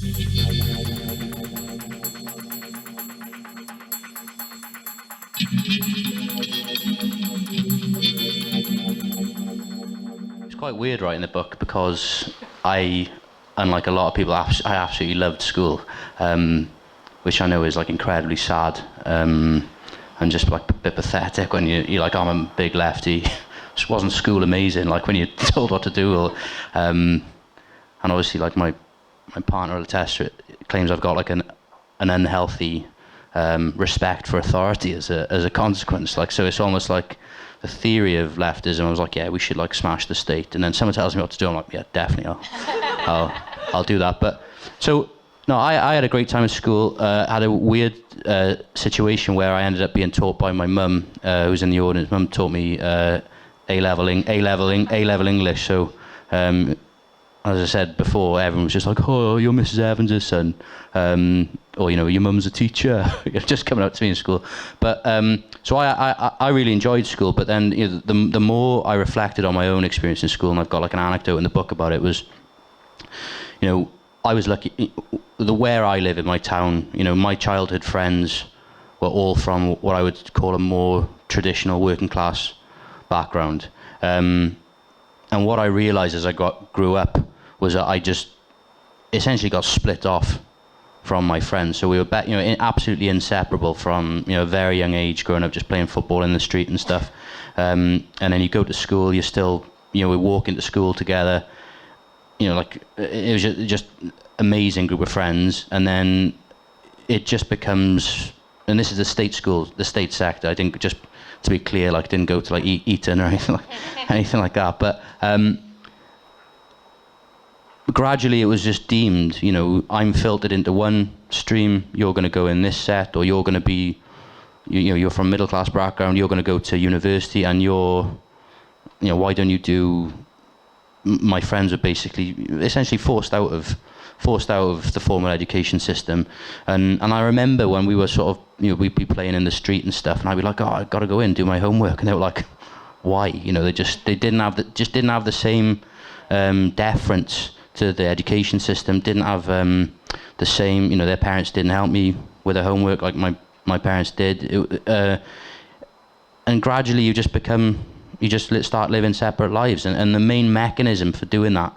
It's quite weird writing the book because I, unlike a lot of people, I absolutely loved school, which I know is like incredibly sad and just like a bit pathetic when you're like, I'm a big lefty. Just wasn't school amazing? Like when you're told what to do, or, and obviously like my partner will attest to it, claims I've got like an unhealthy respect for authority as a consequence. Like, so it's almost like the theory of leftism. I was like, yeah, we should like smash the state, and then someone tells me what to do, I'm like, yeah, definitely, I'll do that. But so no, I had a great time at school. Had a weird situation where I ended up being taught by my mum, who's in the audience. Mum taught me A-level English. So as I said before, everyone was just like, oh, you're Mrs. Evans' son, or you know, your mum's a teacher. Just coming up to me in school. But so I really enjoyed school. But then, you know, the more I reflected on my own experience in school, and I've got like an anecdote in the book about it, was, you know, I was lucky. Where I live in my town, you know, my childhood friends were all from what I would call a more traditional working class background. And what I realised as I grew up was that I just essentially got split off from my friends. So we were, absolutely inseparable from, you know, a very young age, growing up just playing football in the street and stuff. And then you go to school, you're still, you know, we walk into school together. You know, like, it was just amazing group of friends. And then it just becomes, and this is the state school, the state sector. I think, just to be clear, like, didn't go to like Eton or anything like that. But gradually it was just deemed, you know, I'm filtered into one stream, you're going to go in this set, or you're going to be, you know, you're from middle class background, you're going to go to university, and you're, you know, why don't you do, my friends were basically, essentially forced out of the formal education system. And I remember when we were sort of, you know, we'd be playing in the street and stuff, and I'd be like, oh, I've got to go in, do my homework. And they were like, why? You know, they didn't have the same deference to the education system, didn't have the same, you know, their parents didn't help me with their homework like my parents did. And gradually you just start living separate lives. And the main mechanism for doing that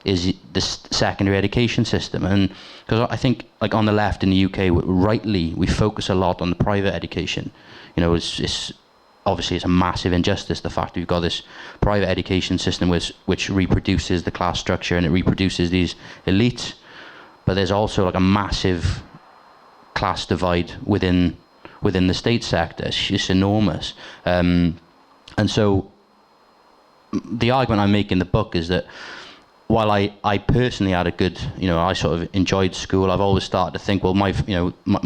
is the secondary education system. And because I think, like, on the left in the UK, rightly, we focus a lot on the private education. You know, it's obviously it's a massive injustice, the fact that we've got this private education system which reproduces the class structure, and it reproduces these elites. But there's also like a massive class divide within the state sector. It's enormous. And so the argument I make in the book is that while I personally had a good, you know, I sort of enjoyed school, I've always started to think, well, my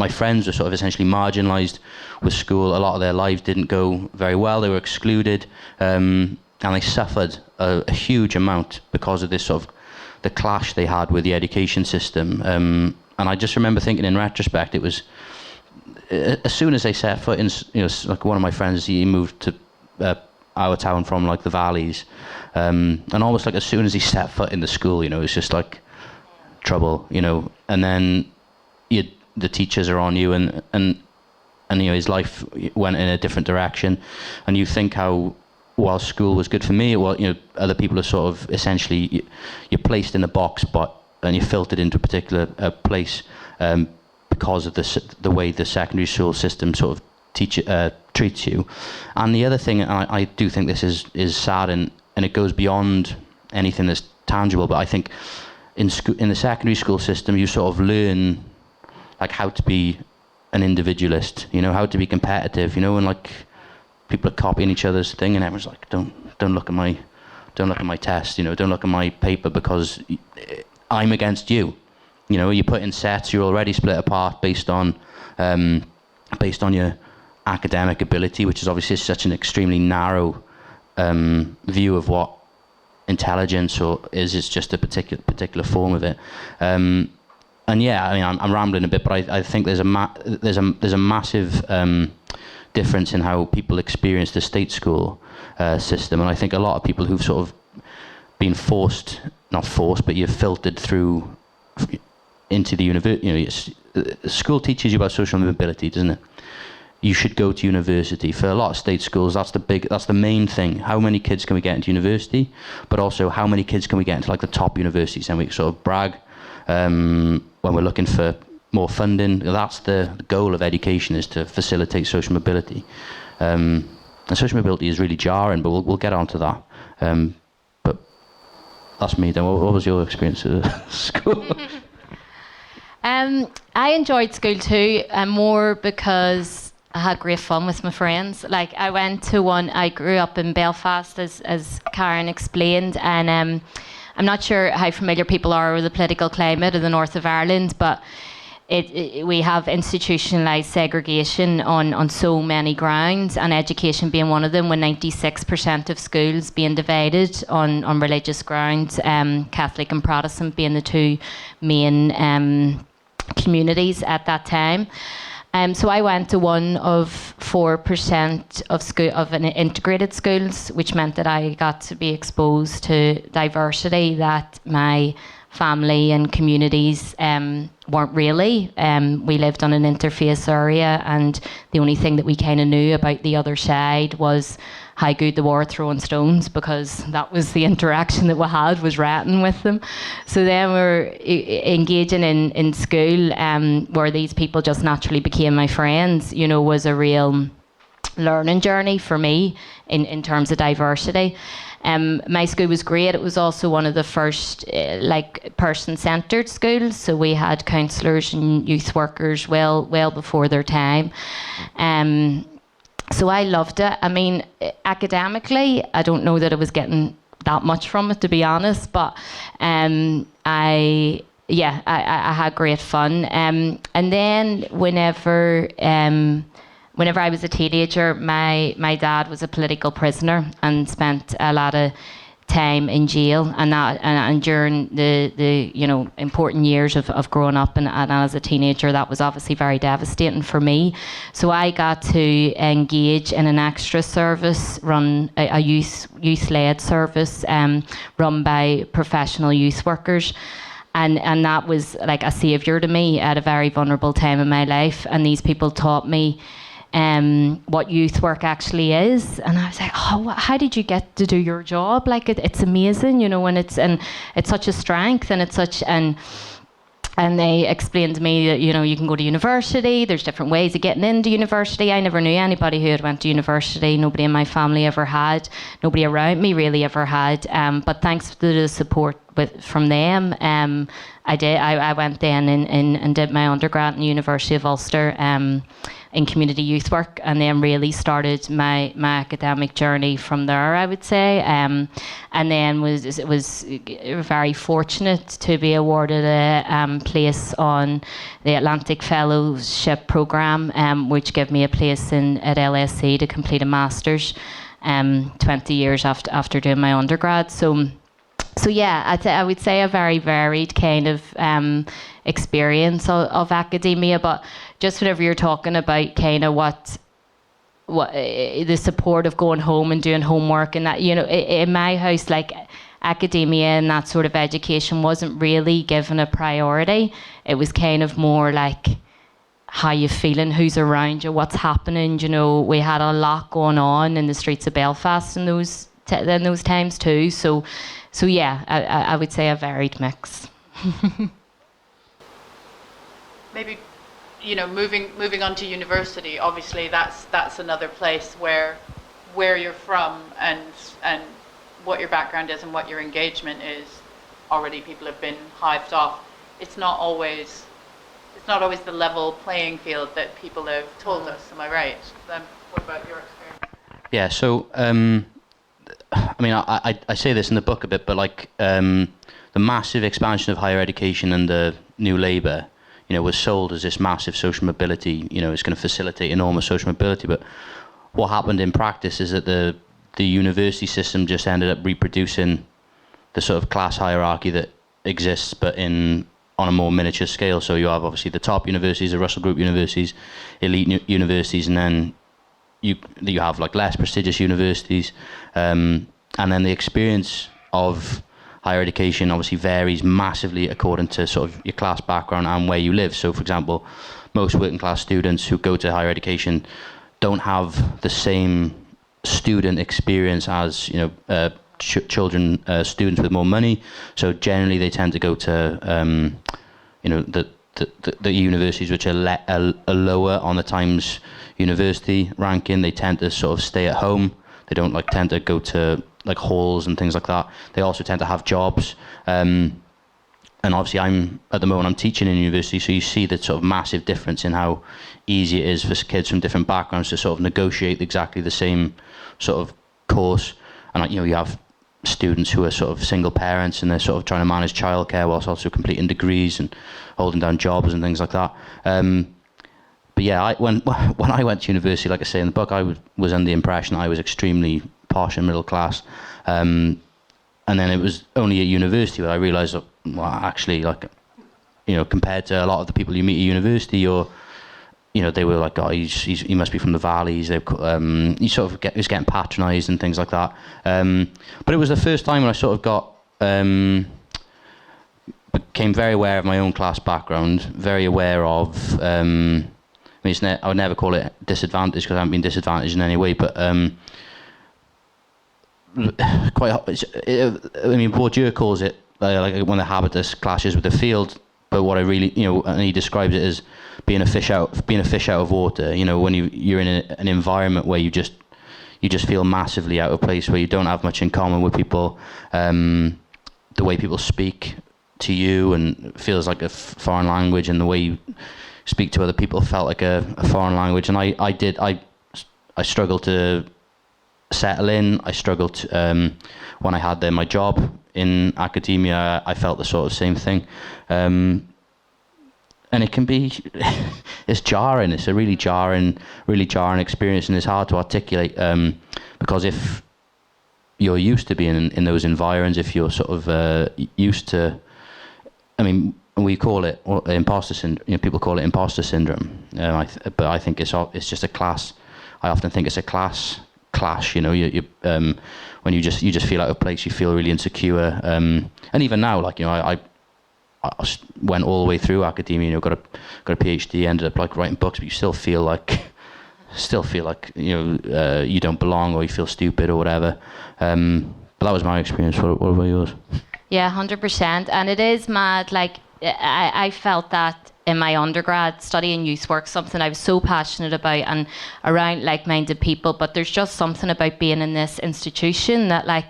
friends were sort of essentially marginalised with school. A lot of their lives didn't go very well. They were excluded, and they suffered a huge amount because of this sort of the clash they had with the education system. And I just remember thinking, in retrospect, it was as soon as they set foot in, you know, like one of my friends, he moved to our town from like the valleys, and almost like as soon as he set foot in the school, you know, it's just like trouble, you know. And then the teachers are on you, and you know, his life went in a different direction. And you think how, while school was good for me, well, you know, other people are sort of essentially, you're placed in a box, and you're filtered into a particular place because of the way the secondary school system sort of treats you. And the other thing, and I do think this is sad, and it goes beyond anything that's tangible, but I think in the secondary school system, you sort of learn like how to be an individualist, you know, how to be competitive, you know, and like people are copying each other's thing, and everyone's like, don't look at my test, you know, don't look at my paper because I'm against you. You know, you put in sets, you're already split apart based on your academic ability, which is obviously such an extremely narrow view of what intelligence is. It's just a particular form of it. And yeah, I mean, I'm rambling a bit, but I think there's a massive difference in how people experience the state school system. And I think a lot of people who've sort of been not forced, but you're filtered through into the university. School teaches you about social mobility, doesn't it? You should go to university. For a lot of state schools, that's the main thing. How many kids can we get into university? But also, how many kids can we get into like the top universities? And we sort of brag when we're looking for more funding. That's the goal of education, is to facilitate social mobility. And social mobility is really jarring, but we'll get onto that. But that's me. Then, what was your experience at school? I enjoyed school too, more because I had great fun with my friends. Like, I went to one, I grew up in Belfast, as Karen explained, and I'm not sure how familiar people are with the political climate of the north of Ireland, but we have institutionalised segregation on so many grounds, and education being one of them, with 96% of schools being divided on religious grounds, Catholic and Protestant being the two main communities at that time. So I went to one of 4% of an integrated schools, which meant that I got to be exposed to diversity that my family and communities weren't really. We lived on an interface area, and the only thing that we kind of knew about the other side was how good they were throwing stones, because that was the interaction that we had, was ratting with them. So then we were engaging in school, where these people just naturally became my friends, was a real learning journey for me in terms of diversity. My school was great. It was also one of the first person-centred schools, so we had counsellors and youth workers well before their time. So I loved it. I mean, academically, I don't know that I was getting that much from it, to be honest, but I had great fun. And then whenever I was a teenager, my dad was a political prisoner and spent a lot of time in jail, and during the important years of growing up and as a teenager, that was obviously very devastating for me. So I got to engage in an extra service, run a youth-led service run by professional youth workers. And that was like a saviour to me at a very vulnerable time in my life. And these people taught me what youth work actually is, and I was like, how did you get to do your job? Like, it's amazing, and it's such a strength, and it's such and they explained to me that you can go to university. There's different ways of getting into university. I never knew anybody who had went to university. Nobody in my family ever had. Nobody around me really ever had. But thanks to the support from them, I did. I went then and did my undergrad in the University of Ulster in community youth work, and then really started my academic journey from there, I would say. And then was very fortunate to be awarded a place on the Atlantic Fellowship Programme, which gave me a place at LSE to complete a master's 20 years after doing my undergrad. So yeah, I would say a very varied kind of experience of academia. But just whenever you're talking about kind of what the support of going home and doing homework and that, in my house, like, academia and that sort of education wasn't really given a priority. It was kind of more like, how you feeling, who's around you, what's happening. We had a lot going on in the streets of Belfast in those times too. So yeah, I would say a varied mix. Maybe, moving on to university. Obviously, that's another place where you're from and what your background is and what your engagement is. Already, people have been hived off. It's not always the level playing field that people have told us. Am I right? Then what about your experience? Yeah. So. I mean, I say this in the book a bit, but like the massive expansion of higher education and the New Labour, was sold as this massive social mobility. It's going to facilitate enormous social mobility. But what happened in practice is that the university system just ended up reproducing the sort of class hierarchy that exists, but on a more miniature scale. So you have obviously the top universities, the Russell Group universities, elite universities, and then you have like less prestigious universities, and then the experience of higher education obviously varies massively according to sort of your class background and where you live. So, for example, most working class students who go to higher education don't have the same student experience as children, students with more money. So generally, they tend to go to the universities which are lower on the Times University ranking. They tend to sort of stay at home. They don't tend to go to halls and things like that. They also tend to have jobs. And obviously at the moment I'm teaching in university, so you see the sort of massive difference in how easy it is for kids from different backgrounds to sort of negotiate exactly the same sort of course. And you have students who are sort of single parents and they're sort of trying to manage childcare whilst also completing degrees and holding down jobs and things like that. But yeah, when I went to university, like I say in the book, I was under the impression I was extremely posh and middle class. And then it was only at university where I realised, well, actually, compared to a lot of the people you meet at university, they were like, oh, he must be from the valleys. He sort of was getting patronised and things like that. But it was the first time when I sort of became very aware of my own class background, very aware of. I would never call it disadvantage because I haven't been disadvantaged in any way, but. Bourdieu calls it when the habitus clashes with the field. But what I really, and he describes it as being a fish out of water. When you're in an environment where you just feel massively out of place, where you don't have much in common with people. The way people speak to you and it feels like a foreign language, and the way you speak to other people felt like a foreign language. And I struggled to settle in. I struggled when I had my job in academia. I felt the sort of same thing, and it can be it's jarring. It's a really jarring experience, and it's hard to articulate because if you're used to being in those environs, if you're sort of used to, we call it imposter syndrome. People call it imposter syndrome, but I think it's just a class. I often think it's a class clash. You when you just feel out of place, you feel really insecure. And even now, I went all the way through academia. Got a PhD, ended up writing books, but you still feel like you don't belong, or you feel stupid or whatever. But that was my experience. What about yours? Yeah, 100%. And it is mad. I felt that in my undergrad, studying youth work, something I was so passionate about and around like-minded people, but there's just something about being in this institution that I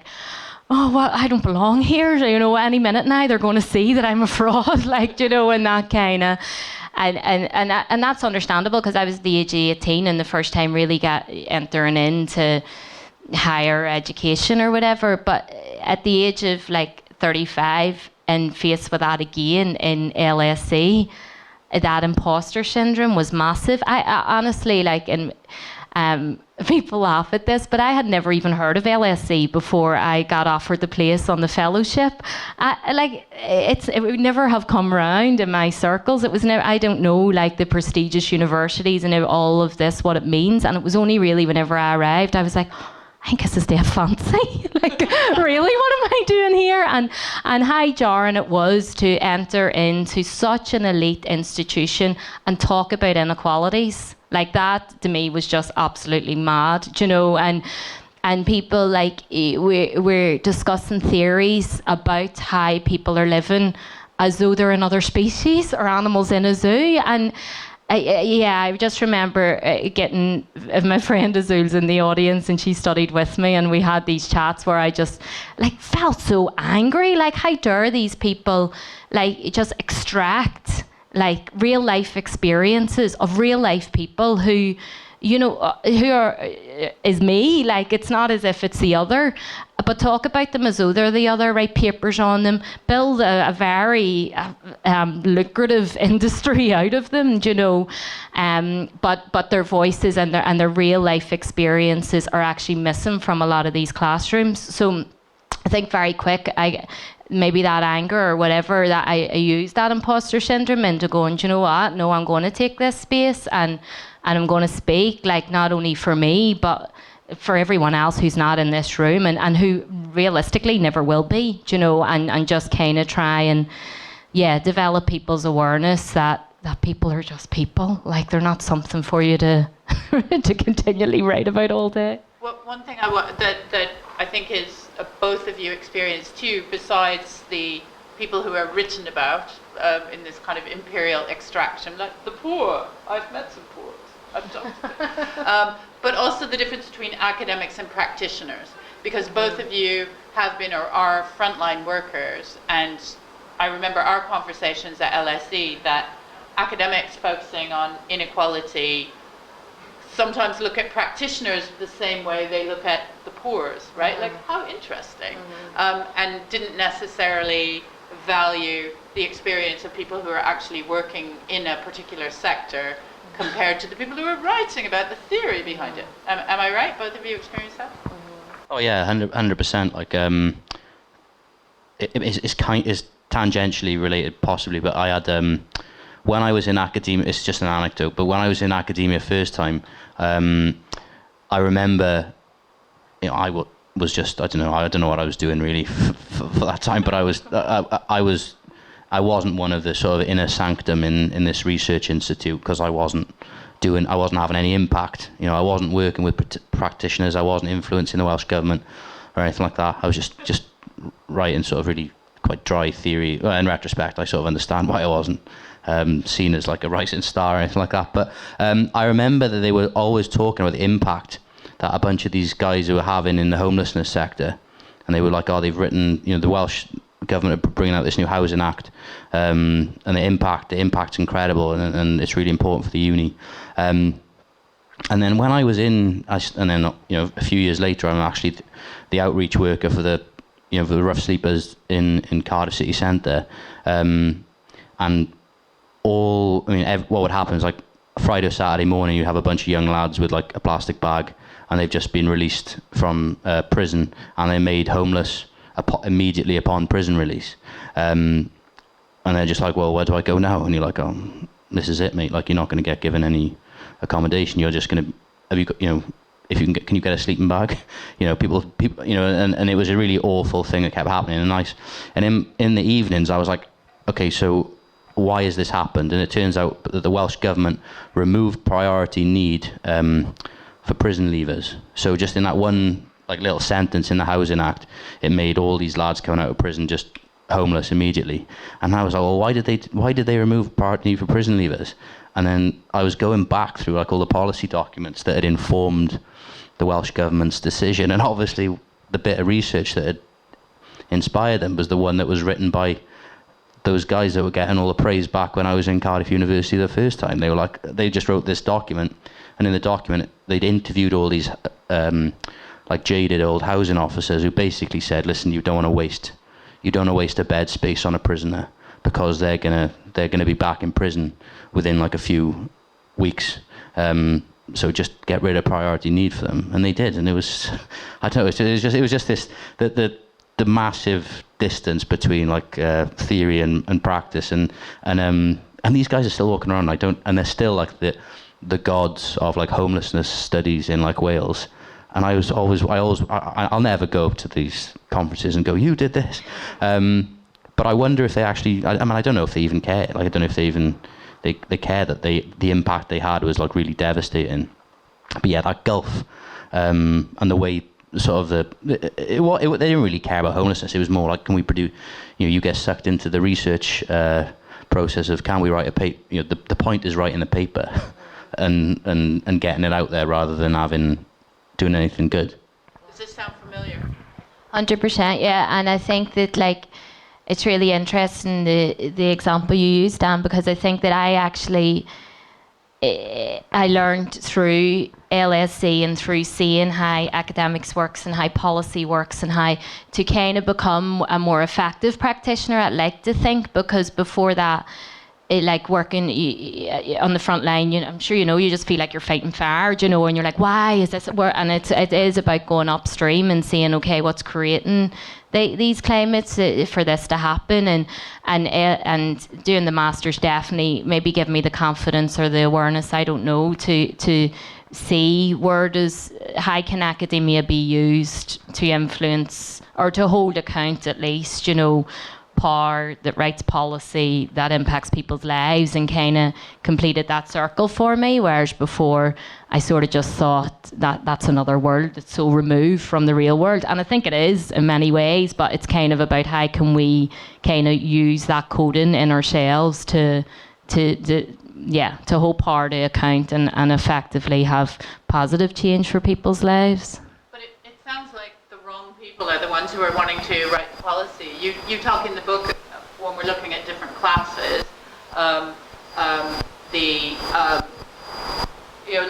don't belong here. Any minute now they're going to see that I'm a fraud, and that kind of, and that's understandable because I was the age of 18 and the first time really entering into higher education or whatever. But at the age of 35 and faced with that again in LSE, that imposter syndrome was massive. I honestly, people laugh at this, but I had never even heard of LSE before I got offered the place on the fellowship. It would never have come around in my circles. It was never. I don't know the prestigious universities and all of this, what it means. And it was only really whenever I arrived, I was like, I think this is dead fancy. Really, what am I doing here? And how jarring it was to enter into such an elite institution and talk about inequalities. That to me was just absolutely mad, and people we're discussing theories about how people are living as though they're another species or animals in a zoo. And I just remember getting my friend Azul's in the audience, and she studied with me, and we had these chats where I just felt so angry. How dare these people just extract real life experiences of real life people who is me. It's not as if it's the other, but talk about them as though they're the other, write papers on them, build a very lucrative industry out of them, but their voices and their real life experiences are actually missing from a lot of these classrooms. So I think very quick, maybe that anger or whatever, that I used that imposter syndrome into going, do you know what? No, I'm going to take this space and I'm going to speak, not only for me, but for everyone else who's not in this room and who realistically never will be, you know, and just kind of try and, develop people's awareness that people are just people. Like, they're not something for you to to continually write about all day. Well, one thing that I think is both of you experienced too, besides the people who are written about in this kind of imperial extraction, like the poor. I've met some poor. I've done but also the difference between academics and practitioners, because both of you have been or are frontline workers, and I remember our conversations at LSE that academics focusing on inequality sometimes look at practitioners the same way they look at the poor's, right? Like, how interesting. And didn't necessarily value the experience of people who are actually working in a particular sector compared to the people who are writing about the theory behind it. Am I right? Both of you experienced that? Oh yeah, 100%. Like, it's tangentially related possibly, but I had when I was in academia, it's just an anecdote, but when I was in academia first time, I remember, you know, I was just, I don't know what I was doing really for that time, but I wasn't one of the sort of inner sanctum in this research institute, because I wasn't having any impact. You know, I wasn't working with practitioners, I wasn't influencing the Welsh government or anything like that. I was just writing sort of really quite dry theory. Well, in retrospect, I sort of understand why I wasn't seen as like a rising star or anything like that. But I remember that they were always talking about the impact that a bunch of these guys who were having in the homelessness sector, and they were like, oh, they've written, you know, the Welsh government are bringing out this new housing act, and the impact's incredible, and it's really important for the uni. And then when I was in, and then, you know, a few years later, I'm actually the outreach worker for the rough sleepers in Cardiff city centre, and what would happen is, like, Friday or Saturday morning, you have a bunch of young lads with like a plastic bag, and they've just been released from prison, and they're made homeless immediately upon prison release, and they're just like, well, where do I go now? And you're like, oh, this is it, mate. Like, you're not going to get given any accommodation. You're just going to, have you got, you know, if you can you get a sleeping bag? You know, people, you know, and it was a really awful thing that kept happening. And in the evenings, I was like, okay, so why has this happened? And it turns out that the Welsh government removed priority need for prison leavers. So just in that one like little sentence in the Housing Act, it made all these lads coming out of prison just homeless immediately. And I was like, well, why did they remove priority need for prison leavers? And then I was going back through like all the policy documents that had informed the Welsh government's decision, and obviously the bit of research that had inspired them was the one that was written by those guys that were getting all the praise back when I was in Cardiff University the first time. They were like, they just wrote this document, and in the document they'd interviewed all these like jaded old housing officers who basically said, listen, you don't want to waste a bed space on a prisoner, because they're gonna be back in prison within like a few weeks. So just get rid of priority need for them, and they did. And it was, I don't know, it was just this the massive distance between like theory and practice, and these guys are still walking around. And they're still like the gods of like homelessness studies in like Wales. And I'll never go up to these conferences and go, you did this. But I wonder if they actually, I mean, I don't know if they even care. Like, I don't know if they even, they care that the impact they had was like really devastating. But yeah, that gulf, and the way sort of they didn't really care about homelessness. It was more like, can we produce, you get sucked into the research process of, can we write a paper, the point is writing the paper and getting it out there rather than doing anything good. Does this sound familiar? 100%, yeah. And I think that like it's really interesting the example you used, Dan, because I think that I learned through LSE and through seeing how academics works and how policy works and how to kind of become a more effective practitioner, I'd like to think, because before that, like working on the front line, I'm sure you just feel like you're fighting fire, and you're like, why is this? And it is about going upstream and seeing, okay, what's creating these climates for this to happen, and doing the masters definitely maybe give me the confidence or the awareness, I don't know, to see how can academia be used to influence or to hold account, at least, power that writes policy that impacts people's lives, and kind of completed that circle for me, whereas before I sort of just thought that that's another world that's so removed from the real world, and I think it is in many ways, but it's kind of about how can we kind of use that coding in ourselves to hold power to account and effectively have positive change for people's lives. But it sounds like the wrong people are the ones who are wanting to write the policy. You talk in the book, when we're looking at different classes,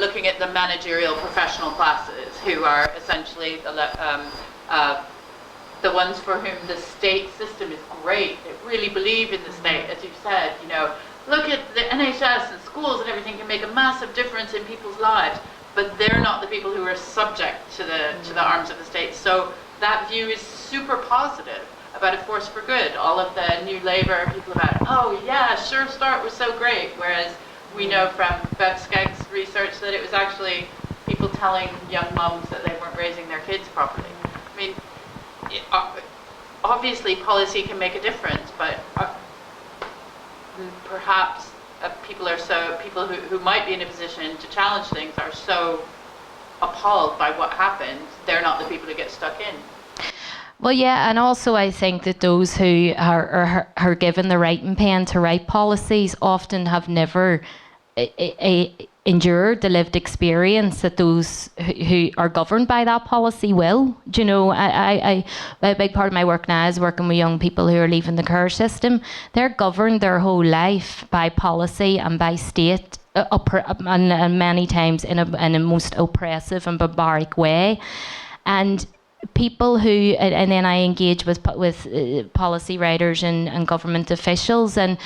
looking at the managerial professional classes, who are essentially the ones for whom the state system is great. They really believe in the state, as you've said. Look at the NHS and schools and everything can make a massive difference in people's lives, but they're not the people who are subject to the arms of the state. So that view is super positive about a force for good. All of the New Labour people about, oh yeah, Sure Start was so great, whereas we know from Bev Skegg's research that it was actually people telling young mums that they weren't raising their kids properly. I mean, obviously policy can make a difference, but perhaps people who might be in a position to challenge things are so appalled by what happened, they're not the people who get stuck in. Well, yeah, and also I think that those who are given the writing pen to write policies often have never endured the lived experience that those who are governed by that policy will. A big part of my work now is working with young people who are leaving the care system. They're governed their whole life by policy and by state, and many times in a most oppressive and barbaric way. And people who, and then I engage with policy writers and government officials, and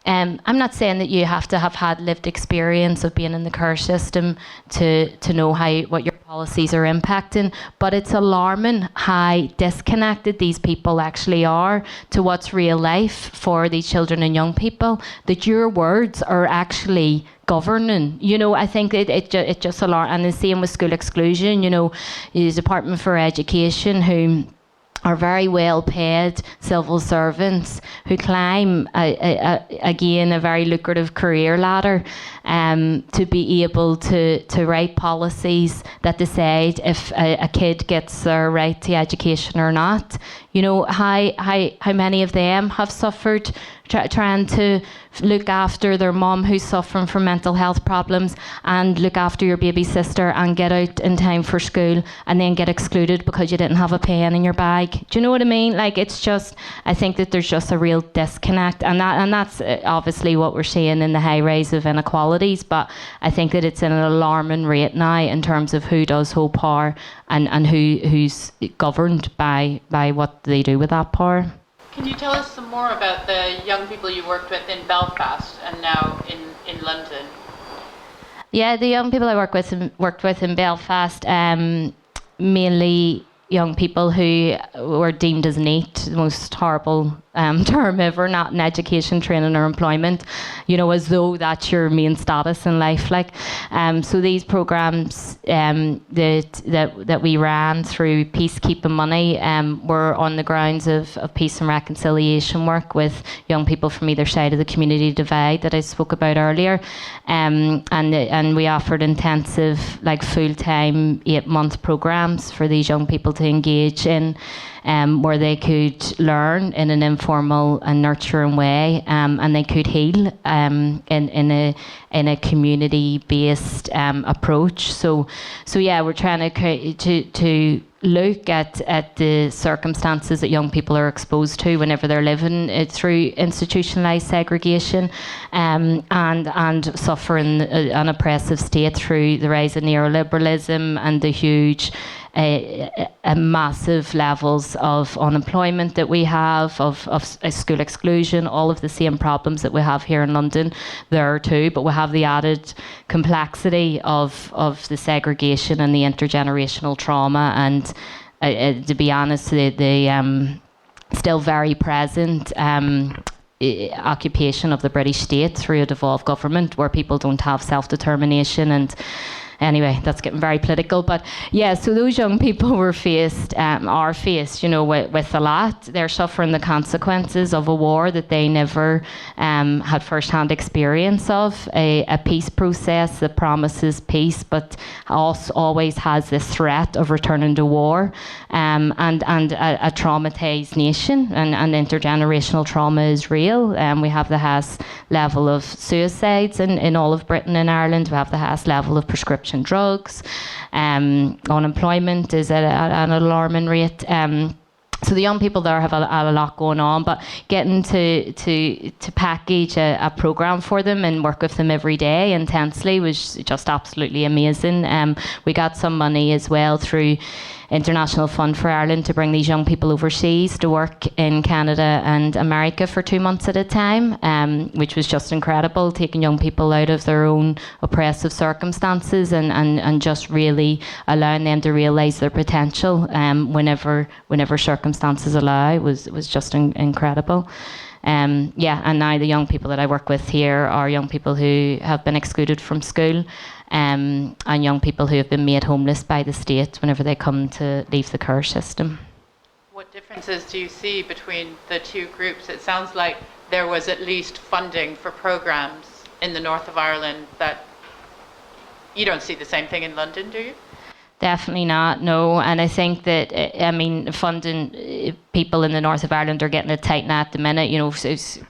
I'm not saying that you have to have had lived experience of being in the care system to know what your policies are impacting, but it's alarming how disconnected these people actually are to what's real life for these children and young people, that your words are actually governing. I think it just alarms. And the same with school exclusion. The Department for Education, who are very well paid civil servants who climb again a very lucrative career ladder to be able to write policies that decide if a kid gets their right to education or not. How many of them have suffered trying to look after their mum who's suffering from mental health problems, and look after your baby sister and get out in time for school, and then get excluded because you didn't have a pen in your bag. Do you know what I mean? It's just, I think that there's just a real disconnect, and that's obviously what we're seeing in the high rise of inequalities, but I think that it's in an alarming rate now in terms of who does hold power and who's governed by what they do with that power. Can you tell us some more about the young people you worked with in Belfast and now in London? Yeah, the young people I worked with in Belfast, mainly young people who were deemed as NEET, the most horrible term ever, not in education, training or employment, as though that's your main status in life. So these programs that we ran through peacekeeping money were on the grounds of peace and reconciliation work with young people from either side of the community divide that I spoke about earlier, and we offered intensive, full-time 8-month programs for these young people to engage in, where they could learn in an informal and nurturing way, and they could heal in a community-based approach. So yeah, we're trying to look at the circumstances that young people are exposed to whenever they're living through institutionalised segregation, and suffering an oppressive state through the rise of neoliberalism and the huge massive levels of unemployment that we have, of school exclusion, all of the same problems that we have here in London there too, but we have the added complexity of the segregation and the intergenerational trauma and to be honest, the still very present occupation of the British state through a devolved government where people don't have self-determination. And anyway, that's getting very political, but yeah, so those young people are faced, with a lot. They're suffering the consequences of a war that they never had first-hand experience of, a peace process that promises peace, but also always has this threat of returning to war, and a traumatized nation, and intergenerational trauma is real. We have the highest level of suicides in all of Britain and Ireland. We have the highest level of prescription drugs. Unemployment is at an alarming rate. So the young people there have a lot going on, but getting to package a programme for them and work with them every day intensely was just absolutely amazing. We got some money as well through International Fund for Ireland to bring these young people overseas to work in Canada and America for 2 months at a time, which was just incredible, taking young people out of their own oppressive circumstances and just really allowing them to realise their potential whenever circumstances allow was just incredible. And now the young people that I work with here are young people who have been excluded from school, and young people who have been made homeless by the state whenever they come to leave the care system. What differences do you see between the two groups? It sounds like there was at least funding for programs in the north of Ireland that you don't see the same thing in London, do you? Definitely not, no. And I think that, funding, people in the north of Ireland are getting it tight now at the minute.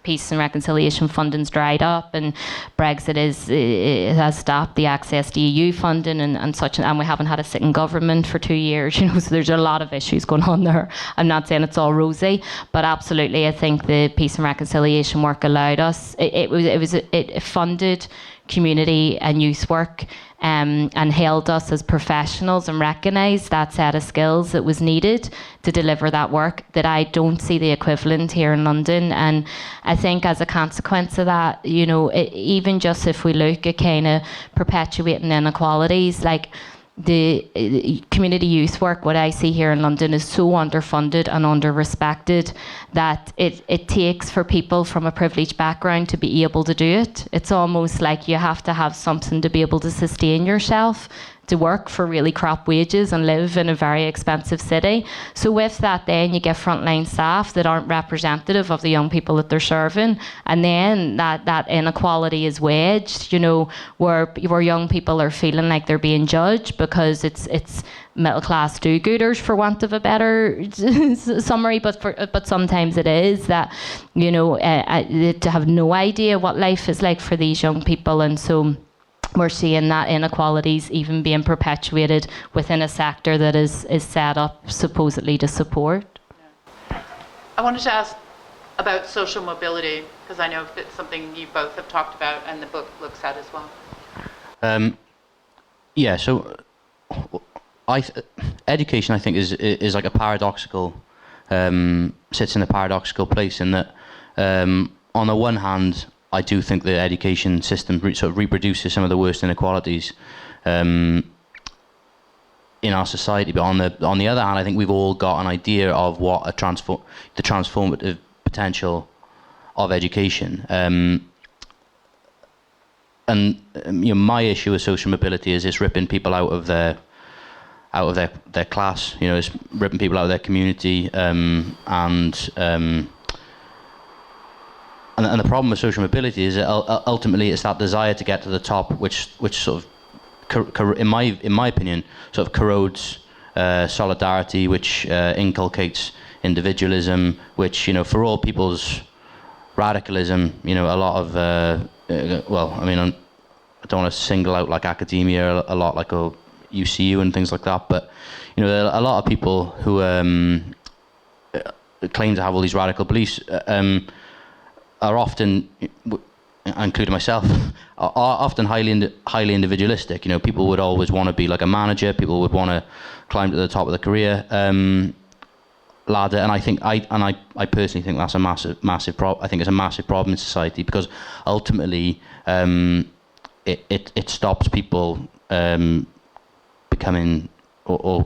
Peace and reconciliation funding's dried up, and Brexit it has stopped the access to EU funding and such. And we haven't had a sitting government for 2 years, so there's a lot of issues going on there. I'm not saying it's all rosy, but absolutely, I think the peace and reconciliation work allowed us. It funded community and youth work, and held us as professionals and recognised that set of skills that was needed to deliver that work that I don't see the equivalent here in London. And I think as a consequence of that, even just if we look at kind of perpetuating inequalities, like the community youth work, what I see here in London is so underfunded and under-respected that it takes for people from a privileged background to be able to do it. It's almost like you have to have something to be able to sustain yourself, to work for really crap wages and live in a very expensive city. So with that, then you get frontline staff that aren't representative of the young people that they're serving, and then that inequality is wedged, where young people are feeling like they're being judged because it's middle class do-gooders, for want of a better summary, but sometimes it is that to have no idea what life is like for these young people. And so we're seeing that inequalities even being perpetuated within a sector that is set up supposedly to support. Yeah. I wanted to ask about social mobility, because I know it's something you both have talked about and the book looks at as well. Education, I think, is like a paradoxical, sits in a paradoxical place in that, on the one hand, I do think the education system sort of reproduces some of the worst inequalities in our society. But on the other hand, I think we've all got an idea of what the transformative potential of education. My issue with social mobility is it's ripping people out of their class. It's ripping people out of their community, And the problem with social mobility is that ultimately it's that desire to get to the top, which sort of, in my opinion, sort of corrodes solidarity, which inculcates individualism, which for all people's radicalism, a lot of I don't want to single out like academia a lot, like UCU and things like that, but a lot of people who claim to have all these radical beliefs. Are often, including myself, are often highly individualistic. People would always want to be like a manager. People would want to climb to the top of the career ladder. And I personally think that's a massive problem. I think it's a massive problem in society because ultimately it stops people becoming or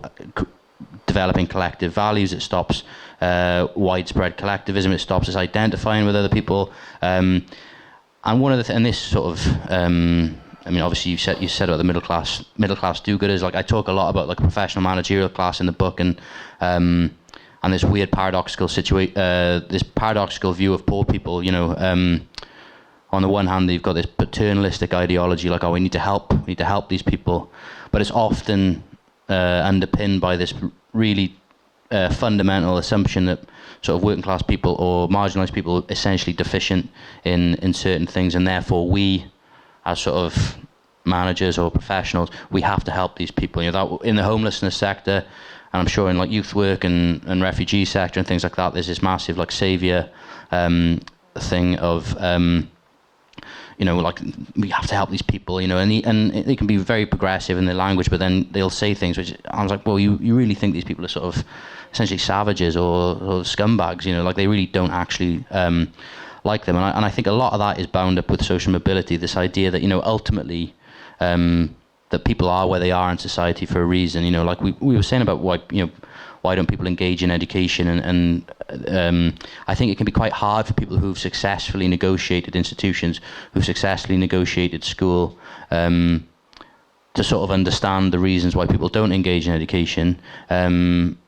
developing collective values. It stops widespread collectivism. It stops us identifying with other people. And one of the and this sort of I mean, obviously you said about the middle class do-gooders. Like, I talk a lot about like professional managerial class in the book, and this weird paradoxical this paradoxical view of poor people. You know, on the one hand, you've got this paternalistic ideology, like, oh, we need to help these people, but it's often underpinned by this really fundamental assumption that sort of working class people or marginalised people are essentially deficient in certain things, and therefore we, as sort of managers or professionals, we have to help these people. You know, that in the homelessness sector, and I'm sure in like youth work and refugee sector and things like that, there's this massive like saviour thing of you know, like, we have to help these people, you know, and they can be very progressive in their language, but then they'll say things which I was like, well, you really think these people are sort of essentially savages or scumbags, you know, like they really don't actually like them. And I think a lot of that is bound up with social mobility, this idea that, you know, ultimately that people are where they are in society for a reason, you know, like we were saying about why, you know, why don't people engage in education? And I think it can be quite hard for people who've successfully negotiated institutions, who've successfully negotiated school, to sort of understand the reasons why people don't engage in education. And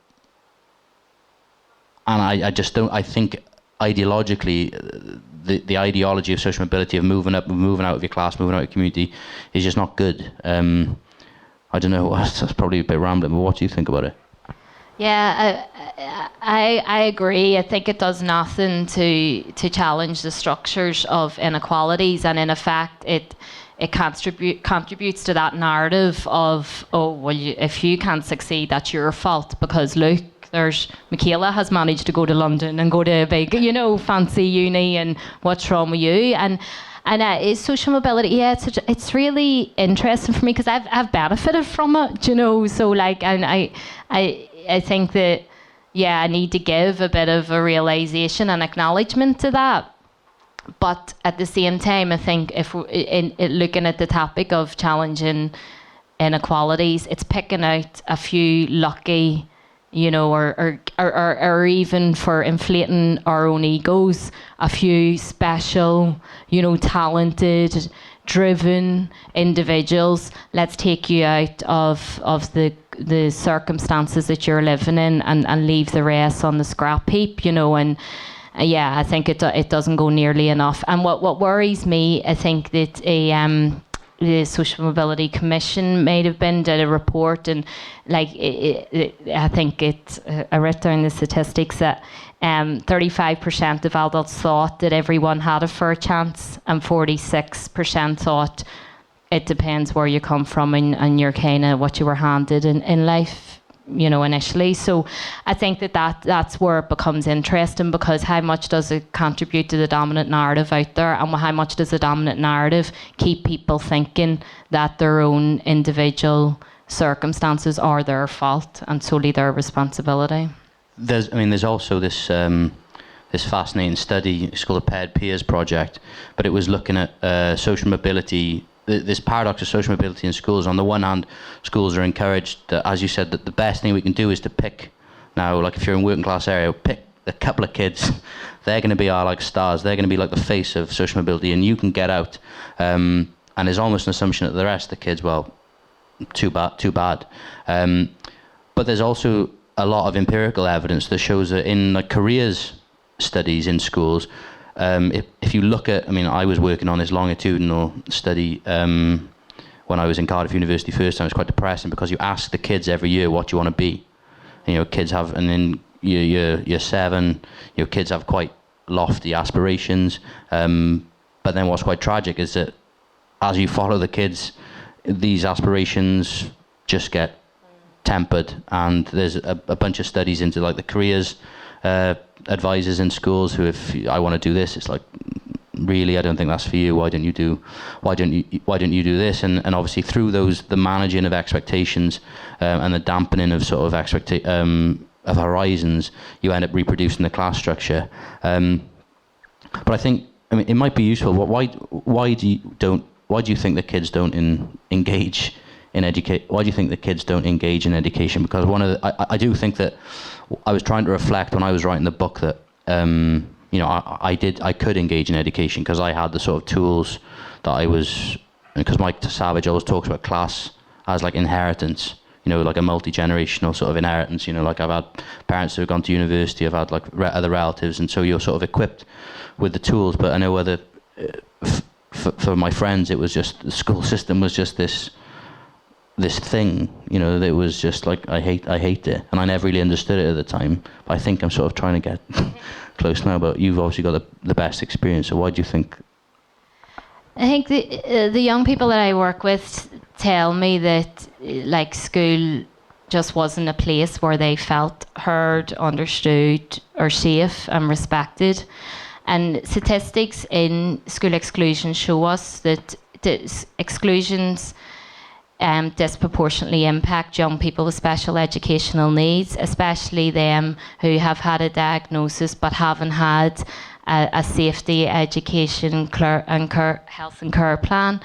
I just don't, I think ideologically, the ideology of social mobility, of moving out of your class, moving out of your community, is just not good. I don't know, that's probably a bit rambling, but what do you think about it? Yeah, I agree. I think it does nothing to challenge the structures of inequalities, and in effect, it contributes to that narrative of, oh, well, if you can't succeed, that's your fault, because look, there's Michaela has managed to go to London and go to a big, you know, fancy uni, and what's wrong with you? And is social mobility, yeah, it's really interesting for me because I've benefited from it, you know. So like, and I think that, yeah, I need to give a bit of a realisation and acknowledgement to that. But at the same time, I think if in looking at the topic of challenging inequalities, it's picking out a few lucky, you know, or even for inflating our own egos, a few special, you know, talented, driven individuals. Let's take you out of the circumstances that you're living in and leave the rest on the scrap heap, you know. And yeah, I think it doesn't go nearly enough. And what worries me, I think that the Social Mobility Commission did a report, and like I think I read down the statistics that 35% of adults thought that everyone had a fair chance, and 46% thought it depends where you come from and you're kind of what you were handed in life, you know, initially. So I think that's where it becomes interesting, because how much does it contribute to the dominant narrative out there, and how much does the dominant narrative keep people thinking that their own individual circumstances are their fault and solely their responsibility? There's also this this fascinating study. It's called the Paired Peers Project, but it was looking at social mobility. This paradox of social mobility in schools. On the one hand, schools are encouraged, as you said, that the best thing we can do is to pick. Now, like if you're in a working class area, pick a couple of kids. They're going to be our like stars. They're going to be like the face of social mobility, and you can get out. And there's almost an assumption that the rest of the kids, well, too bad. But there's also a lot of empirical evidence that shows that in like careers studies in schools, if you look at, I was working on this longitudinal study when I was in Cardiff University first time. It was quite depressing because you ask the kids every year what you want to be. And, you know, kids have, and in year 7, you know, kids have quite lofty aspirations. But then what's quite tragic is that as you follow the kids, these aspirations just get tempered. And there's a bunch of studies into like the careers advisors in schools who, if I want to do this, it's like, really, I don't think that's for you. Why don't you do this? And obviously through the managing of expectations and the dampening of sort of of horizons, you end up reproducing the class structure. But I think, it might be useful. Why do you think that kids don't engage in educate? Why do you think the kids don't engage in education? Because I do think that I was trying to reflect when I was writing the book that I could engage in education because I had the sort of tools that I was, because Mike Savage always talks about class as like inheritance, like a multi-generational sort of inheritance. Like I've had parents who have gone to university, I've had like other relatives, and so you're sort of equipped with the tools. But I know whether for my friends, it was just the school system was just this thing, that was just like I hate it, and I never really understood it at the time. But I think I'm sort of trying to get close now. But you've obviously got the best experience. So why do you think? I think the young people that I work with tell me that like school just wasn't a place where they felt heard, understood, or safe and respected. And statistics in school exclusion show us that exclusions disproportionately impact young people with special educational needs, especially them who have had a diagnosis but haven't had a safety, education, health and care plan.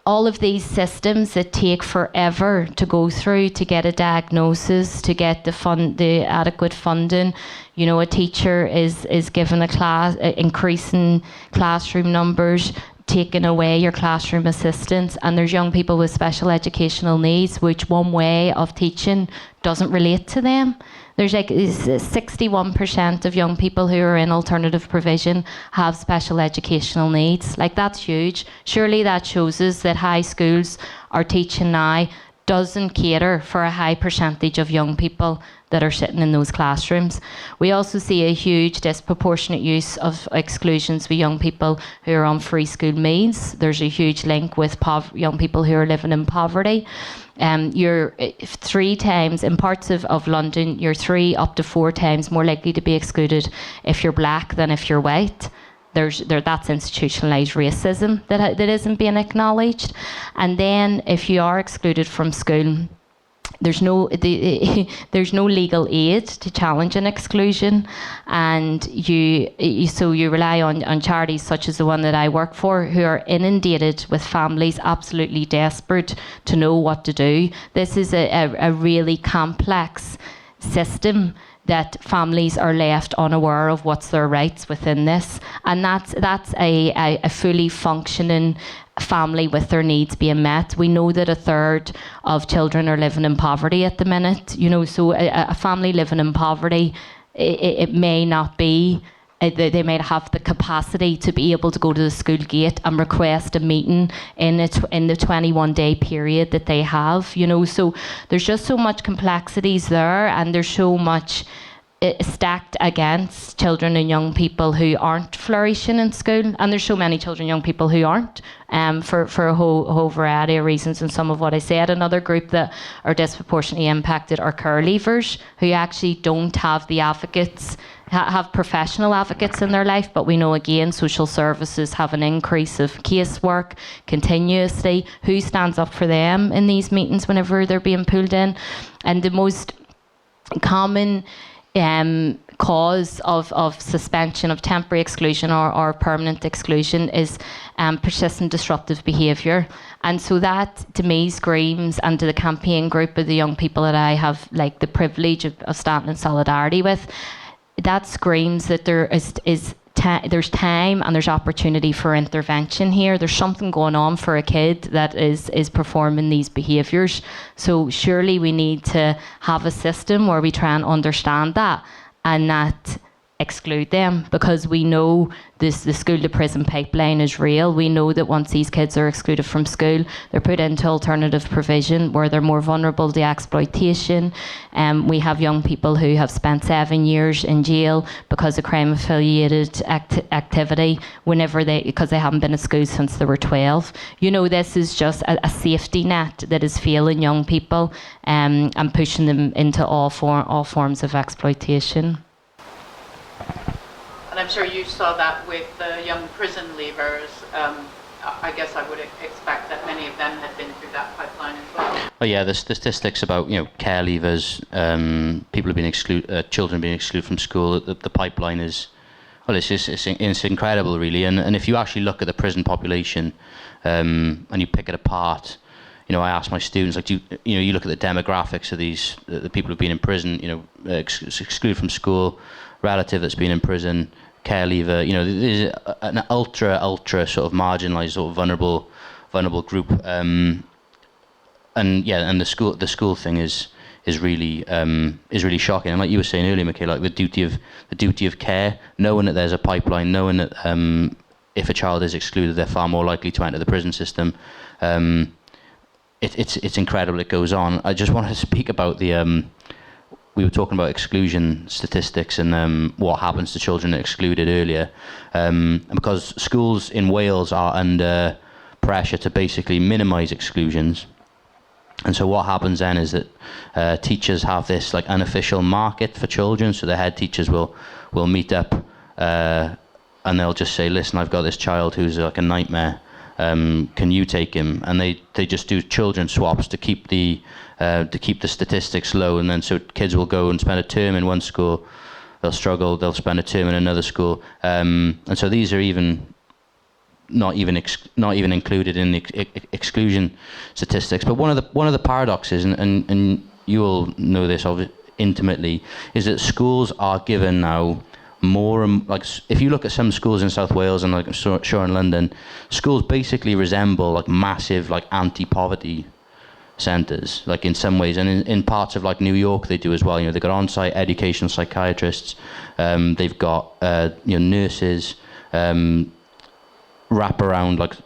All of these systems that take forever to go through to get a diagnosis, to get the adequate funding. A teacher is given a class, increasing classroom numbers, taking away your classroom assistants, and there's young people with special educational needs, which one way of teaching doesn't relate to them. There's like 61% of young people who are in alternative provision have special educational needs. Like, that's huge. Surely that shows us that high schools are teaching now doesn't cater for a high percentage of young people that are sitting in those classrooms. We also see a huge disproportionate use of exclusions with young people who are on free school meals. There's a huge link with young people who are living in poverty. You're 3 times, in parts of London, you're 3 up to 4 times more likely to be excluded if you're black than if you're white. That's institutionalised racism that isn't being acknowledged. And then if you are excluded from school, there's no legal aid to challenge an exclusion, and you rely on charities such as the one that I work for, who are inundated with families absolutely desperate to know what to do. This is a really complex system that families are left unaware of what's their rights within this, and that's a fully functioning family with their needs being met. We know that 1/3 of children are living in poverty at the minute. So a family living in poverty, it may not be. They may have the capacity to be able to go to the school gate and request a meeting in the 21-day period that they have. So there's just so much complexities there, and there's so much stacked against children and young people who aren't flourishing in school, and there's so many children and young people who aren't, for a whole variety of reasons. And some of what I said, another group that are disproportionately impacted are care leavers, who actually don't have the advocates, have professional advocates in their life, but we know again social services have an increase of casework continuously. Who stands up for them in these meetings whenever they're being pulled in? And the most common cause of suspension, of temporary exclusion or permanent exclusion, is persistent disruptive behaviour. And so that, to me, screams, and to the campaign group of the young people that I have like the privilege of standing in solidarity with, that screams that there's time and there's opportunity for intervention here. There's something going on for a kid that is performing these behaviours. So surely we need to have a system where we try and understand that and not exclude them, because we know the school to prison pipeline is real. We know that once these kids are excluded from school, they're put into alternative provision where they're more vulnerable to exploitation. We have young people who have spent 7 years in jail because of crime affiliated activity because they haven't been at school since they were 12. This is just a safety net that is failing young people and pushing them into all forms of exploitation. And I'm sure you saw that with the young prison leavers. I guess I would expect that many of them had been through that pipeline as well. Oh yeah, the statistics about care leavers, people being excluded, children being excluded from school. The pipeline is, it's incredible really. And if you actually look at the prison population, and you pick it apart, I ask my students, like, you look at the demographics of these, the people who've been in prison, excluded from school, relative that's been in prison, care leaver, there's an ultra sort of marginalised, sort of vulnerable group, and the school thing is really shocking. And like you were saying earlier, Michaela, like the duty of care, knowing that there's a pipeline, knowing that if a child is excluded, they're far more likely to enter the prison system. It's incredible. It goes on. I just wanted to speak about we were talking about exclusion statistics and what happens to children excluded earlier, because schools in Wales are under pressure to basically minimise exclusions. And so what happens then is that teachers have this like unofficial market for children. So the head teachers will meet up and they'll just say, listen, I've got this child who's like a nightmare. Can you take him? And they just do children swaps to keep the statistics low. And then so kids will go and spend a term in one school, they'll struggle, they'll spend a term in another school. And so these are not even included in the exclusion statistics. But one of the paradoxes, and you all know this intimately, is that schools are given now more, like if you look at some schools in South Wales and like sure in London, schools basically resemble like massive like anti-poverty centres, like in some ways, and in parts of like New York they do as well. They've got on-site educational psychiatrists, they've got nurses, wrap around like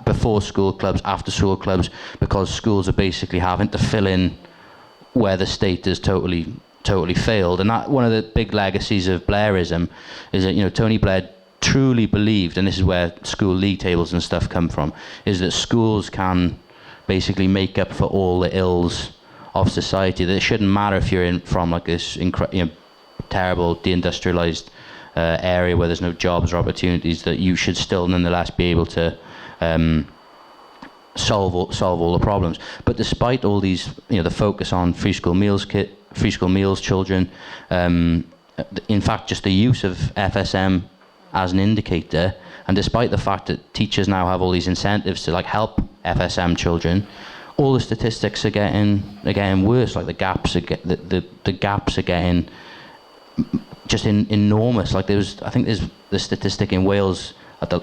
before school clubs, after school clubs, because schools are basically having to fill in where the state has totally failed. And that one of the big legacies of Blairism is that Tony Blair truly believed, and this is where school league tables and stuff come from, is that schools can basically make up for all the ills of society. That it shouldn't matter if you're from like this terrible deindustrialized area where there's no jobs or opportunities, that you should still nonetheless be able to solve all the problems. But despite all these, the focus on free school meals children, in fact just the use of FSM as an indicator, and despite the fact that teachers now have all these incentives to like help FSM children, all the statistics are getting worse. Like the gaps are getting just enormous. Like I think there's the statistic in Wales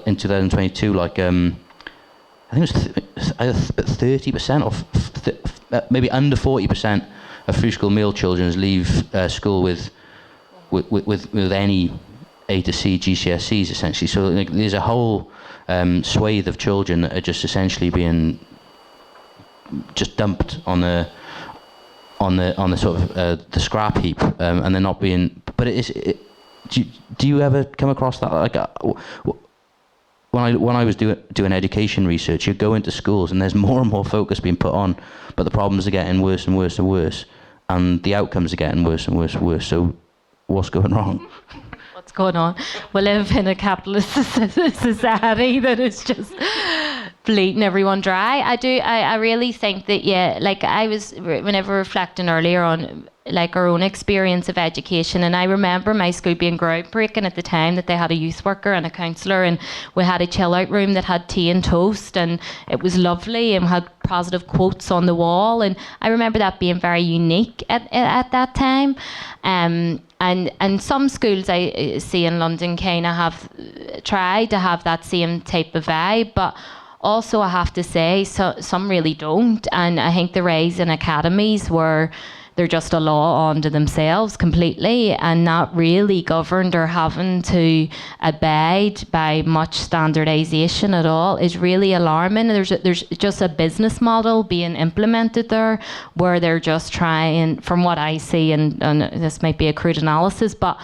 in 2022, like I think it was 30% or maybe under 40% of free school meal children leave school with any A to C GCSEs essentially. So like, there's a whole swathe of children that are just essentially being just dumped on the sort of the scrap heap, and they're not being. But do you ever come across that? Like when I was doing education research, you go into schools and there's more and more focus being put on, but the problems are getting worse and worse and worse, and the outcomes are getting worse and worse and worse. So what's going wrong? What's going on? We live in a capitalist society that is just bleeding everyone dry. I really think that, like I was, whenever reflecting earlier on like our own experience of education, and I remember my school being groundbreaking at the time, that they had a youth worker and a counsellor, and we had a chill out room that had tea and toast, and it was lovely and had positive quotes on the wall, and I remember that being very unique at that time. And some schools I see in London kind of have tried to have that same type of vibe, but also I have to say some really don't. And I think the rise in academies where they're just a law unto themselves completely and not really governed or having to abide by much standardisation at all is really alarming. There's just a business model being implemented there where they're just trying, from what I see, and this might be a crude analysis, but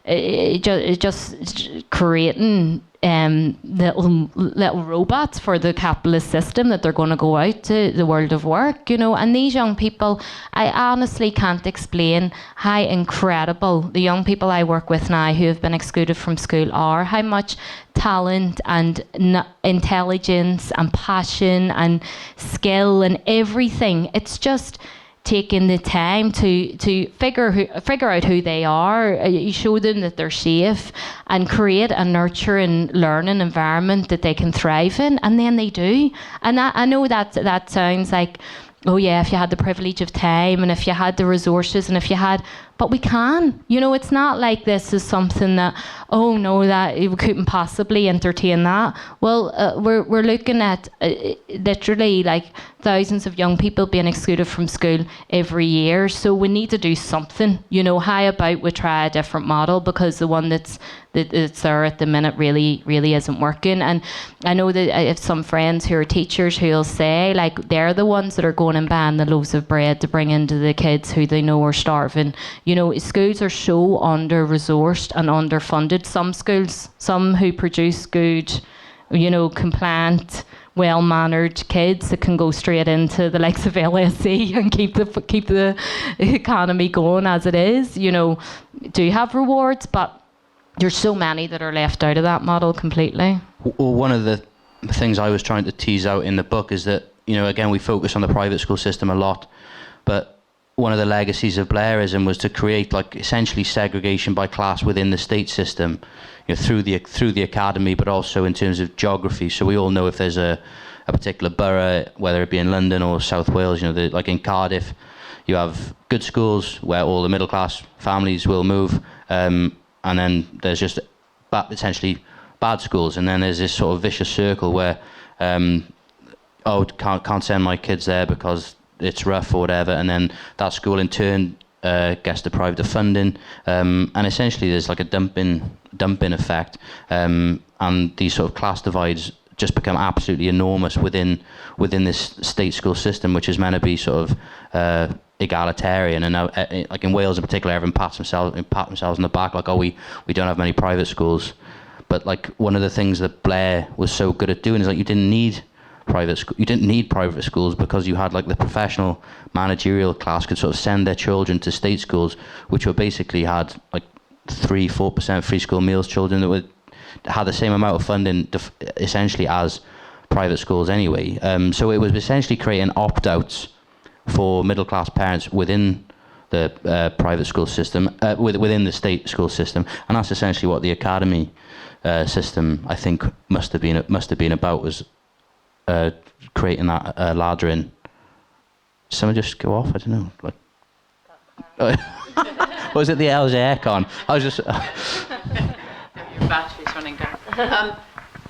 it just creating little robots for the capitalist system that they're going to go out to the world of work, and these young people, I honestly can't explain how incredible the young people I work with now who have been excluded from school are, how much talent and intelligence and passion and skill and everything. It's just taking the time to figure out who they are. You show them that they're safe and create a nurturing learning environment that they can thrive in, and then they do. And I know that sounds like, oh yeah, if you had the privilege of time and if you had the resources and if you had, but we can. You know, it's not like this is something that, oh no, that we couldn't possibly entertain that. Well, we're looking at literally like thousands of young people being excluded from school every year. So we need to do something. You know, how about we try a different model, because the one that's there at the minute really isn't working. And I know that I have some friends who are teachers who'll say like they're the ones that are going and buying the loaves of bread to bring into the kids who they know are starving. You know, schools are so under-resourced and underfunded. Some schools, some who produce good, you know, compliant, well-mannered kids that can go straight into the likes of LSE and keep the economy going as it is, you know, do have rewards, but there's so many that are left out of that model completely. Well, one of the things I was trying to tease out in the book is that, you know, again, we focus on the private school system a lot, but one of the legacies of Blairism was to create like essentially segregation by class within the state system, you know, through the academy, but also in terms of geography. So we all know if there's a particular borough, whether it be in London or South Wales, you know, like in Cardiff, you have good schools where all the middle class families will move, and then there's just essentially bad schools, and then there's this sort of vicious circle where, can't send my kids there because it's rough or whatever, and then that school in turn gets deprived of funding, and essentially there's like a dumping effect, and these sort of class divides just become absolutely enormous within this state school system, which is meant to be sort of egalitarian. And now, like in Wales in particular, everyone pat themselves on the back, like, oh, we don't have many private schools. But like one of the things that Blair was so good at doing is like you didn't need private schools because you had like the professional managerial class could sort of send their children to state schools, which were basically had like 3-4% free school meals children that had the same amount of funding essentially as private schools anyway. So it was essentially creating opt-outs for middle class parents within the private school system, within the state school system, and that's essentially what the academy system I think must have been about, was creating that ladder in. Someone just go off? I don't know. Like, was it the LJ aircon? I was just. Your battery's running down.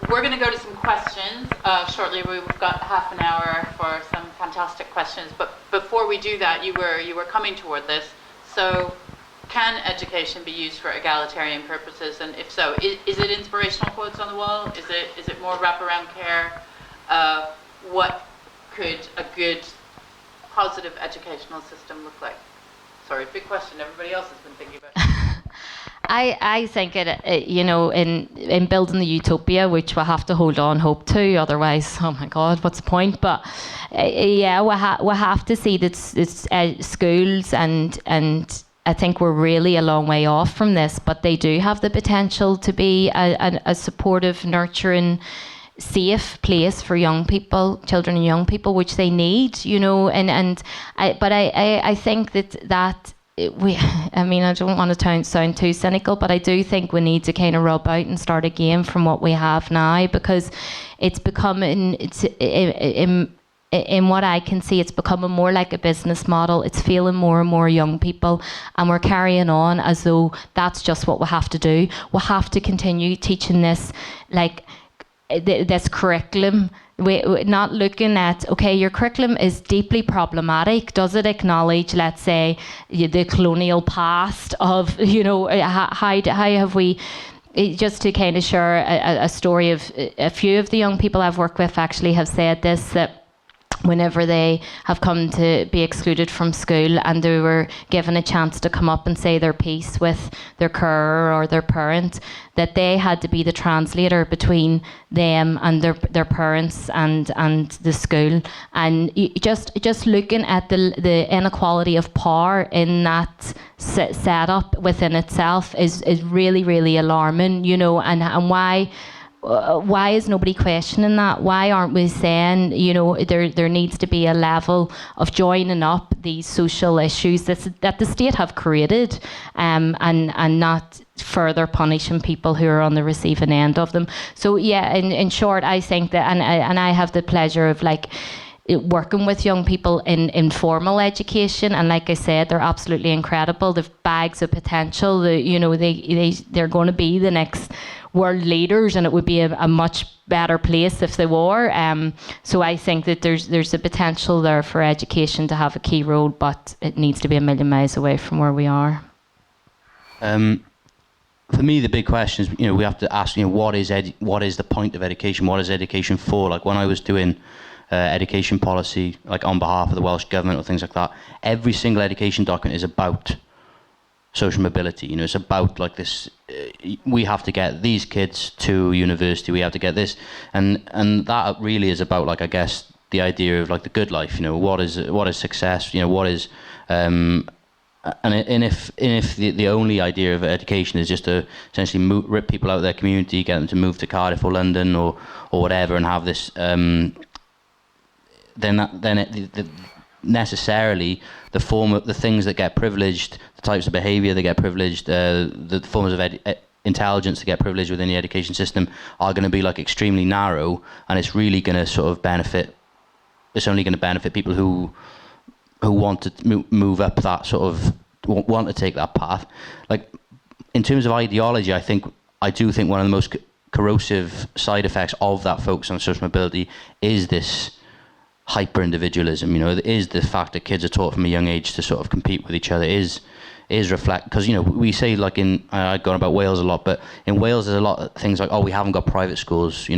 We're going to go to some questions shortly. We've got half an hour for some fantastic questions. But before we do that, you were coming toward this. So, can education be used for egalitarian purposes? And if so, is it inspirational quotes on the wall? Is it more wraparound care? What could a good, positive educational system look like? Sorry, big question. Everybody else has been thinking about it. I think it you know, in building the utopia, which we'll have to hold on hope to, otherwise, oh my God, what's the point? But yeah, we have to see that schools and I think we're really a long way off from this, but they do have the potential to be a supportive, nurturing, safe place for young people, children and young people, which they need, you know. But I think that I mean, I don't want to sound too cynical, but I do think we need to kind of rub out and start again from what we have now, because it's becoming, in what I can see, it's becoming more like a business model. It's failing more and more young people, and we're carrying on as though that's just what we have to do. We have to continue teaching this, like, this curriculum. We're not looking at, okay, your curriculum is deeply problematic. Does it acknowledge, let's say, the colonial past of, you know, how have we, just to kind of share a story of a few of the young people I've worked with actually have said this, that whenever they have come to be excluded from school and they were given a chance to come up and say their piece with their carer or their parent, that they had to be the translator between them and their parents and the school. And just looking at the inequality of power in that setup within itself is really, really alarming, you know, and why why is nobody questioning that? Why aren't we saying, you know, there needs to be a level of joining up these social issues that the state have created, and not further punishing people who are on the receiving end of them. So yeah, in short, I think that, and I have the pleasure of like working with young people in informal education, and like I said, they're absolutely incredible. They've bags of potential. They're going to be the next world leaders, and it would be a much better place if they were. So I think that there's a potential there for education to have a key role, but it needs to be a million miles away from where we are. For me, the big question is, we have to ask, what is the point of education? What is education for? Like when I was doing education policy, like on behalf of the Welsh Government or things like that, every single education document is about social mobility. It's about like this, we have to get these kids to university, we have to get this, and that really is about, like, I guess, the idea of like the good life. What is success? What is and if the only idea of education is just to essentially rip people out of their community, get them to move to Cardiff or London or whatever, and have this, necessarily the things that get privileged, the types of behaviour that get privileged, the forms of intelligence that get privileged within the education system are going to be like extremely narrow, and it's really going to sort of benefit. It's only going to benefit people who want to move up that sort of, want to take that path. Like in terms of ideology, I do think one of the most corrosive side effects of that focus on social mobility is this hyper-individualism. It is the fact that kids are taught from a young age to sort of compete with each other, is reflect, because we say, like, I've gone about Wales a lot, but in Wales there's a lot of things like, we haven't got private schools,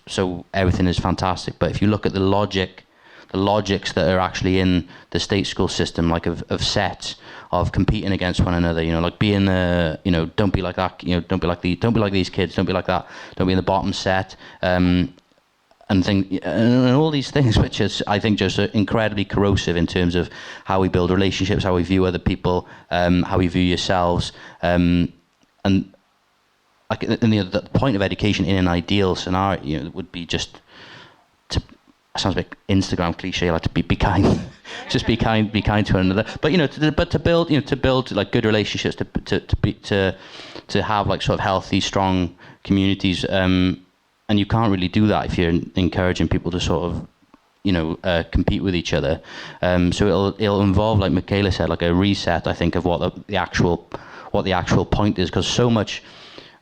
so everything is fantastic. But if you look at the logics that are actually in the state school system, like of sets, of competing against one another, like being the, don't be like that, don't be like these kids, don't be like that, don't be in the bottom set, and all these things, which is, I think, just incredibly corrosive in terms of how we build relationships, how we view other people, how we view yourselves, and like the point of education in an ideal scenario would be just to, sounds a bit Instagram cliche, like to be kind, just be kind to one another. But to build like good relationships, to have like sort of healthy, strong communities. And you can't really do that if you're encouraging people to sort of, compete with each other. So it'll involve, like Michaela said, like a reset, I think, of what the actual point is, because so much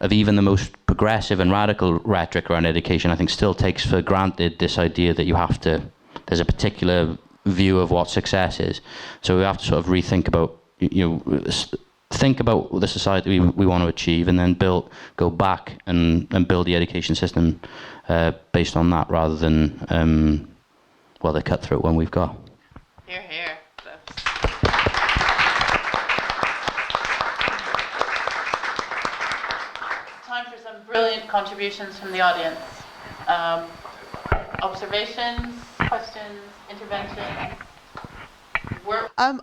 of even the most progressive and radical rhetoric around education, I think, still takes for granted this idea that there's a particular view of what success is. So we have to sort of rethink about, think about the society we want to achieve, and then go back and build the education system based on that, rather than the cutthroat one we've got. Hear, hear. Time for some brilliant contributions from the audience. Observations, questions, interventions.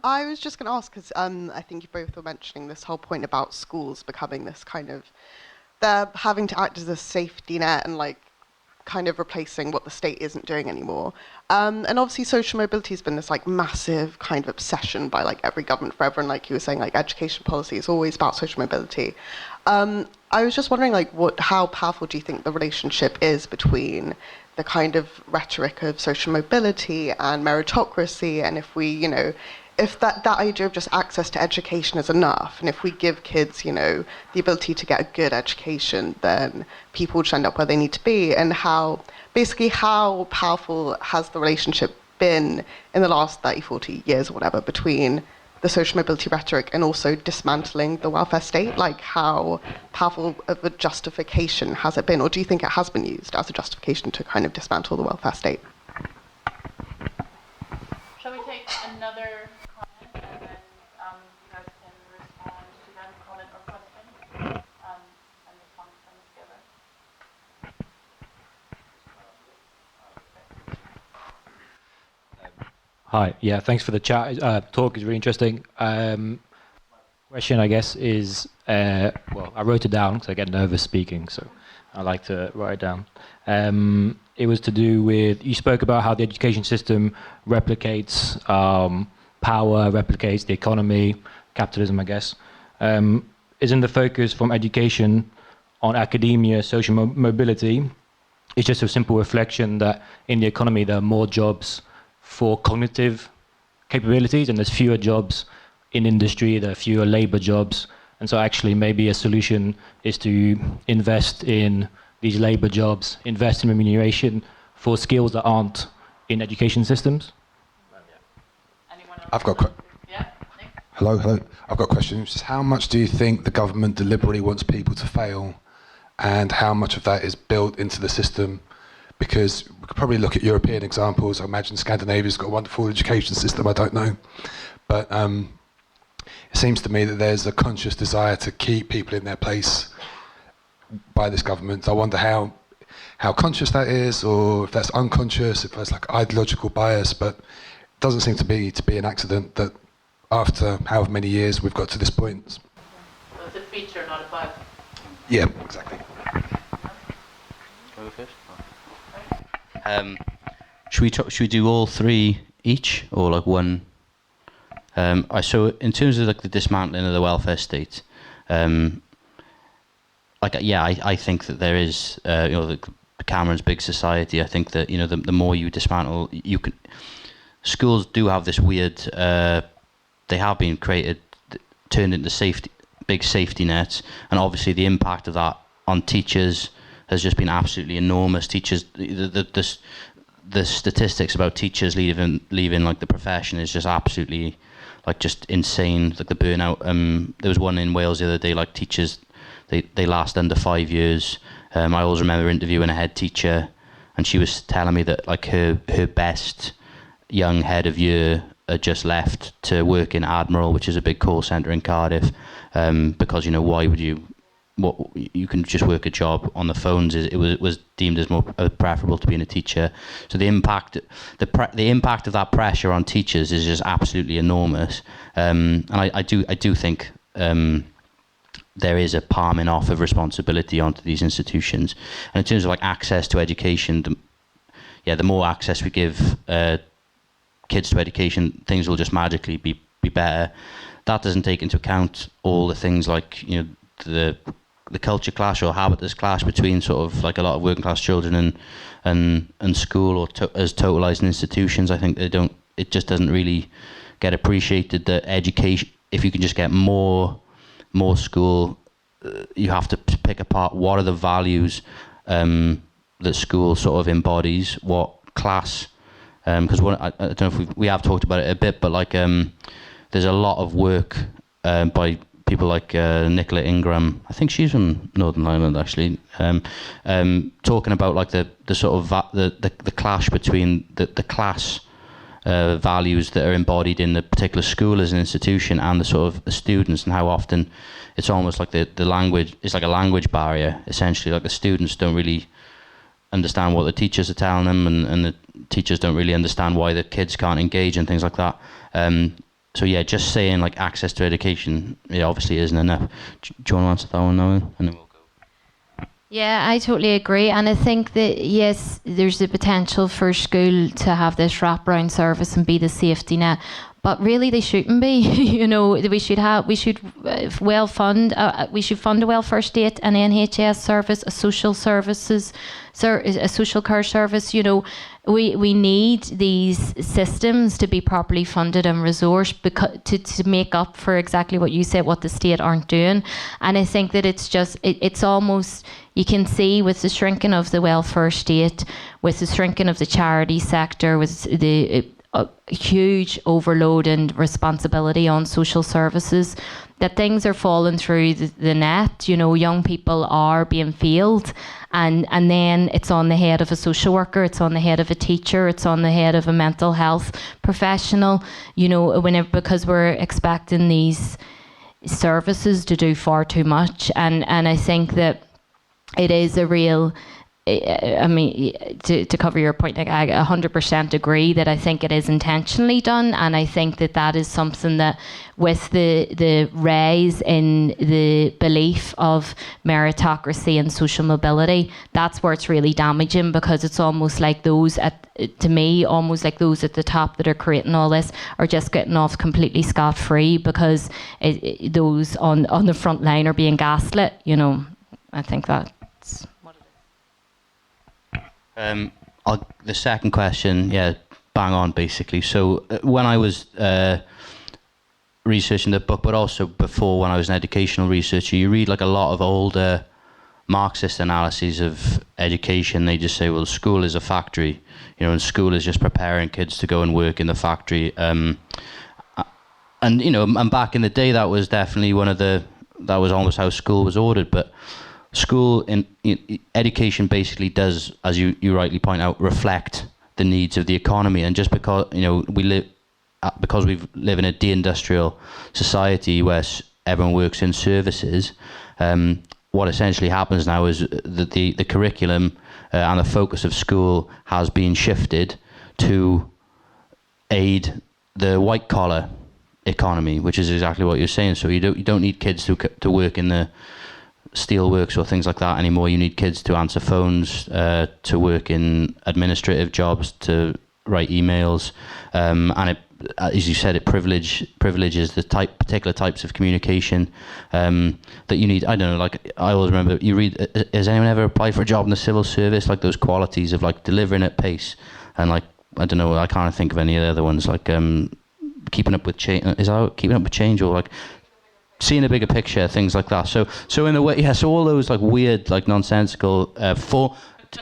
I was just going to ask, because I think you both were mentioning this whole point about schools becoming this kind of, they're having to act as a safety net and like kind of replacing what the state isn't doing anymore. And obviously social mobility has been this like massive kind of obsession by like every government forever, and like you were saying, like education policy is always about social mobility. I was just wondering, like, how powerful do you think the relationship is between the kind of rhetoric of social mobility and meritocracy, and if we, if that idea of just access to education is enough, and if we give kids, the ability to get a good education, then people should end up where they need to be, and how powerful has the relationship been in the last 30, 40 years or whatever between the social mobility rhetoric and also dismantling the welfare state? Like, how powerful of a justification has it been, or do you think it has been used as a justification to kind of dismantle the welfare state? Shall we take another comment, and then you guys can respond to that comment or question, and respond to them together? Hi, yeah, thanks for the chat. Talk is really interesting. Question, I guess, is well, I wrote it down because I get nervous speaking, so I like to write it down. It was to do with, you spoke about how the education system replicates power, replicates the economy, capitalism, I guess. Isn't the focus from education on academia, social mobility? It's just a simple reflection that in the economy there are more jobs for cognitive capabilities and there's fewer jobs in industry, there are fewer labor jobs. And so actually maybe a solution is to invest in these labor jobs, invest in remuneration for skills that aren't in education systems. I've got hello. I've got a question. Which is, how much do you think the government deliberately wants people to fail, and how much of that is built into the system? Because we could probably look at European examples. I imagine Scandinavia's got a wonderful education system. I don't know, but it seems to me that there's a conscious desire to keep people in their place by this government. I wonder how conscious that is, or if that's unconscious, if that's like ideological bias. But it doesn't seem to be an accident that after however many years we've got to this point. So it's a feature, not a bug. Yeah, exactly. Go first. Should we do all three each, or like one? So in terms of like the dismantling of the welfare state, I think that there is, the Cameron's big society. I think that the more you dismantle, schools do have this weird. They have been created, turned into big safety nets, and obviously the impact of that on teachers has just been absolutely enormous. Teachers, the statistics about teachers leaving like the profession is just absolutely like just insane. Like the burnout. There was one in Wales the other day. Like teachers, they last under 5 years. I always remember interviewing a head teacher, and she was telling me that like her best young head of year had just left to work in Admiral, which is a big call centre in Cardiff, because why would you? You can just work a job on the phones. It was deemed as more preferable to being a teacher. So the impact of that pressure on teachers is just absolutely enormous. And I do think there is a palming off of responsibility onto these institutions. And in terms of like access to education, the more access we give kids to education, things will just magically be better. That doesn't take into account all the things like the culture clash or habitus clash between sort of like a lot of working class children and school or as totalized institutions. I think it just doesn't really get appreciated that education, if you can just get more school, you have to pick apart what are the values that school sort of embodies, what class, because I don't know if we have talked about it a bit, but like there's a lot of work by people like Nicola Ingram, I think she's from Northern Ireland actually, talking about like the sort of the clash between the class values that are embodied in the particular school as an institution and the sort of the students, and how often it's almost like the language, it's like a language barrier essentially. Like the students don't really understand what the teachers are telling them, and the teachers don't really understand why the kids can't engage and things like that. So yeah, just saying like access to education, obviously isn't enough. Do you want to answer that one now, and then we'll go? Yeah, I totally agree, and I think that yes, there's the potential for school to have this wraparound service and be the safety net, but really they shouldn't be. We should fund a welfare state, an NHS service, a social services, a social care service. We need these systems to be properly funded and resourced to make up for exactly what you said, what the state aren't doing. And I think that it's almost, you can see with the shrinking of the welfare state, with the shrinking of the charity sector, with the huge overload and responsibility on social services, that things are falling through the net. Young people are being failed, and then it's on the head of a social worker, it's on the head of a teacher, it's on the head of a mental health professional, because we're expecting these services to do far too much. And I think that it is a real I mean, to cover your point, like, I 100% agree that I think it is intentionally done, and I think that that is something that, with the rise in the belief of meritocracy and social mobility, that's where it's really damaging, because it's almost like those to me, almost like those at the top that are creating all this are just getting off completely scot-free, because those on the front line are being gaslit. You know, I think that's what it is. The second question, yeah, bang on basically. So when I was researching the book, but also before, when I was an educational researcher, you read like a lot of older Marxist analyses of education. They just say, well, school is a factory, you know, and school is just preparing kids to go and work in the factory. And you know, and back in the day, that was definitely that was almost how school was ordered. But school education basically does, as you rightly point out, reflect the needs of the economy. And just because, you know, we live in a deindustrial society where everyone works in services, what essentially happens now is that the curriculum and the focus of school has been shifted to aid the white collar economy, which is exactly what you're saying. So you don't need kids to work in the steelworks or things like that anymore. You need kids to answer phones, to work in administrative jobs, to write emails, and it, as you said, it privileges the particular types of communication that you need. I don't know, like I always remember, you read, has anyone ever applied for a job in the civil service? Like those qualities of like delivering at pace, and like, I don't know, I can't think of any of the other ones, like keeping up with change. Is that keeping up with change, or like seeing a bigger picture, things like that. So in a way, yeah. So all those like weird, like nonsensical,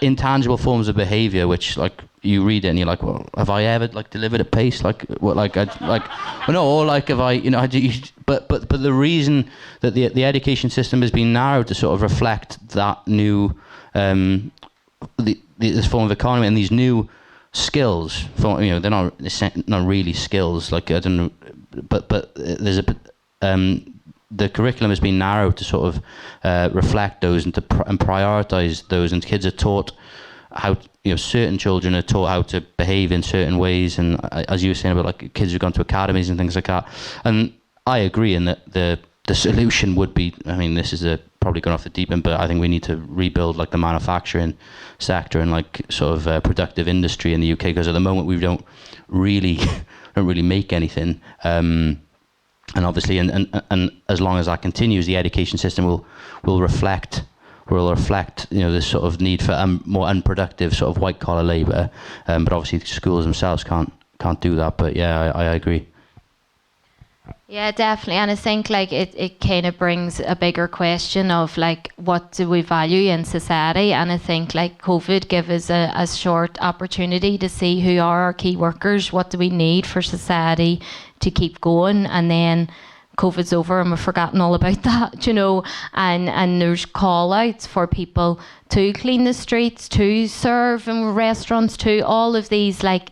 intangible forms of behaviour, which like you read it and you're like, well, have I ever like delivered at pace? Like what? Like well, no, or like have I? You know, but the reason that the education system has been narrowed to sort of reflect that new this form of economy and these new skills. For, you know, they're not really skills. Like I don't know, but there's the curriculum has been narrowed to sort of reflect those and prioritise those, and kids are taught how, you know, certain children are taught how to behave in certain ways, and as you were saying about like kids who've gone to academies and things like that. And I agree in that the solution would be, I mean, this is probably going off the deep end, but I think we need to rebuild like the manufacturing sector and like sort of productive industry in the UK, because at the moment we don't really make anything. And obviously, and as long as that continues, the education system will reflect, you know, this sort of need for more unproductive sort of white collar labour. But obviously, schools themselves can't do that. But yeah, I agree. Yeah, definitely. And I think like it kind of brings a bigger question of like, what do we value in society? And I think like COVID gave us a short opportunity to see who are our key workers, what do we need for society to keep going, and then COVID's over and we've forgotten all about that, you know, and there's call outs for people to clean the streets, to serve in restaurants, to all of these like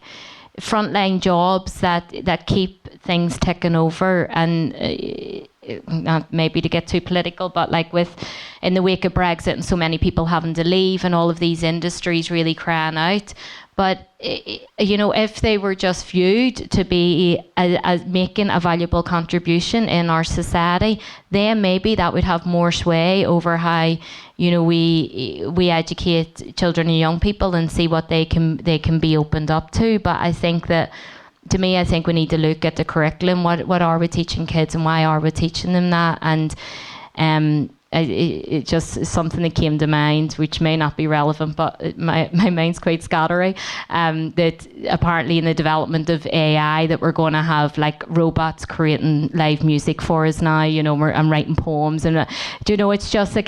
frontline jobs that keep things ticking over. And not maybe to get too political, but like in the wake of Brexit and so many people having to leave and all of these industries really crying out. But, you know, if they were just viewed to be as making a valuable contribution in our society, then maybe that would have more sway over how, you know, we educate children and young people and see what they can be opened up to. But I think that, to me, I think we need to look at the curriculum. What are we teaching kids and why are we teaching them that? And it just something that came to mind, which may not be relevant, but my mind's quite scattery. That apparently in the development of AI, that we're going to have like robots creating live music for us now. You know, I'm writing poems, and do you know, it's just a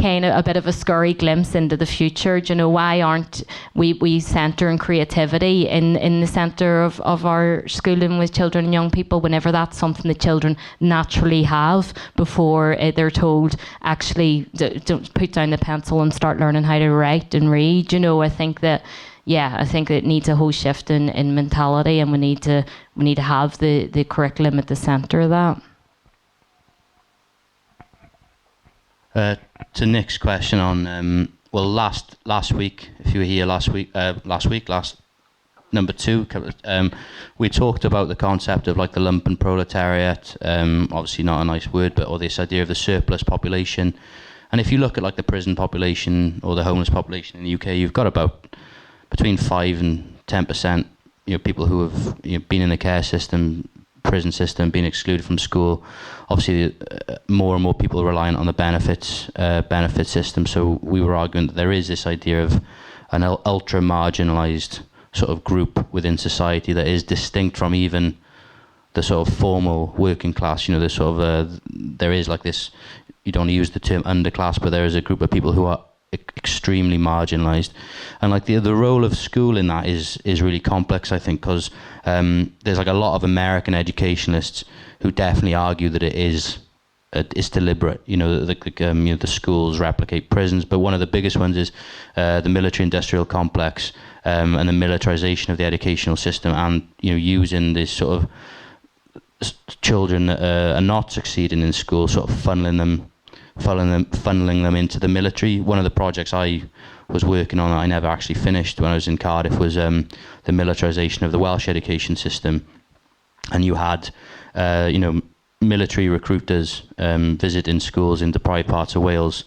bit of a scurry glimpse into the future. Do you know, why aren't we centering creativity in the centre of our schooling with children and young people, whenever that's something that children naturally have before they're told, actually, don't put down the pencil and start learning how to write and read. You know, I think that it needs a whole shift in mentality, and we need to have the curriculum at the centre of that. To Nick's question on well, last week, if you were here last number 2, we talked about the concept of like the lumpen proletariat, obviously not a nice word, but or this idea of the surplus population. And if you look at like the prison population or the homeless population in the UK, you've got about between 5 and 10%, people who have been in the care system, prison system, been excluded from school. Obviously, more and more people are reliant on the benefit system. So we were arguing that there is this idea of an ultra marginalised sort of group within society that is distinct from even the sort of formal working class. The sort of there is like this. You don't use the term underclass, but there is a group of people who are extremely marginalised, and like the role of school in that is really complex, I think, because there's like a lot of American educationalists who definitely argue that it's deliberate. The schools replicate prisons, but one of the biggest ones is the military-industrial complex and the militarization of the educational system, and using this sort of children that are not succeeding in school, sort of funneling them into the military. One of the projects I was working on that I never actually finished when I was in Cardiff was the militarisation of the Welsh education system. And you had, military recruiters visiting schools in deprived parts of Wales,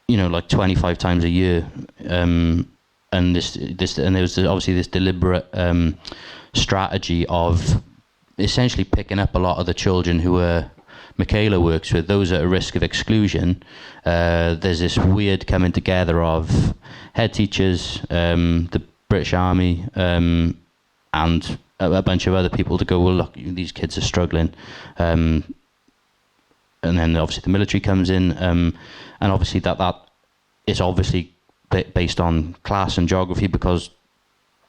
like 25 times a year. And there was obviously this deliberate strategy of essentially picking up a lot of the children who Michaela works with, those at a risk of exclusion. There's this weird coming together of head teachers, the British Army, and a bunch of other people to go, well, look, these kids are struggling. And then obviously the military comes in, and obviously that is obviously based on class and geography, because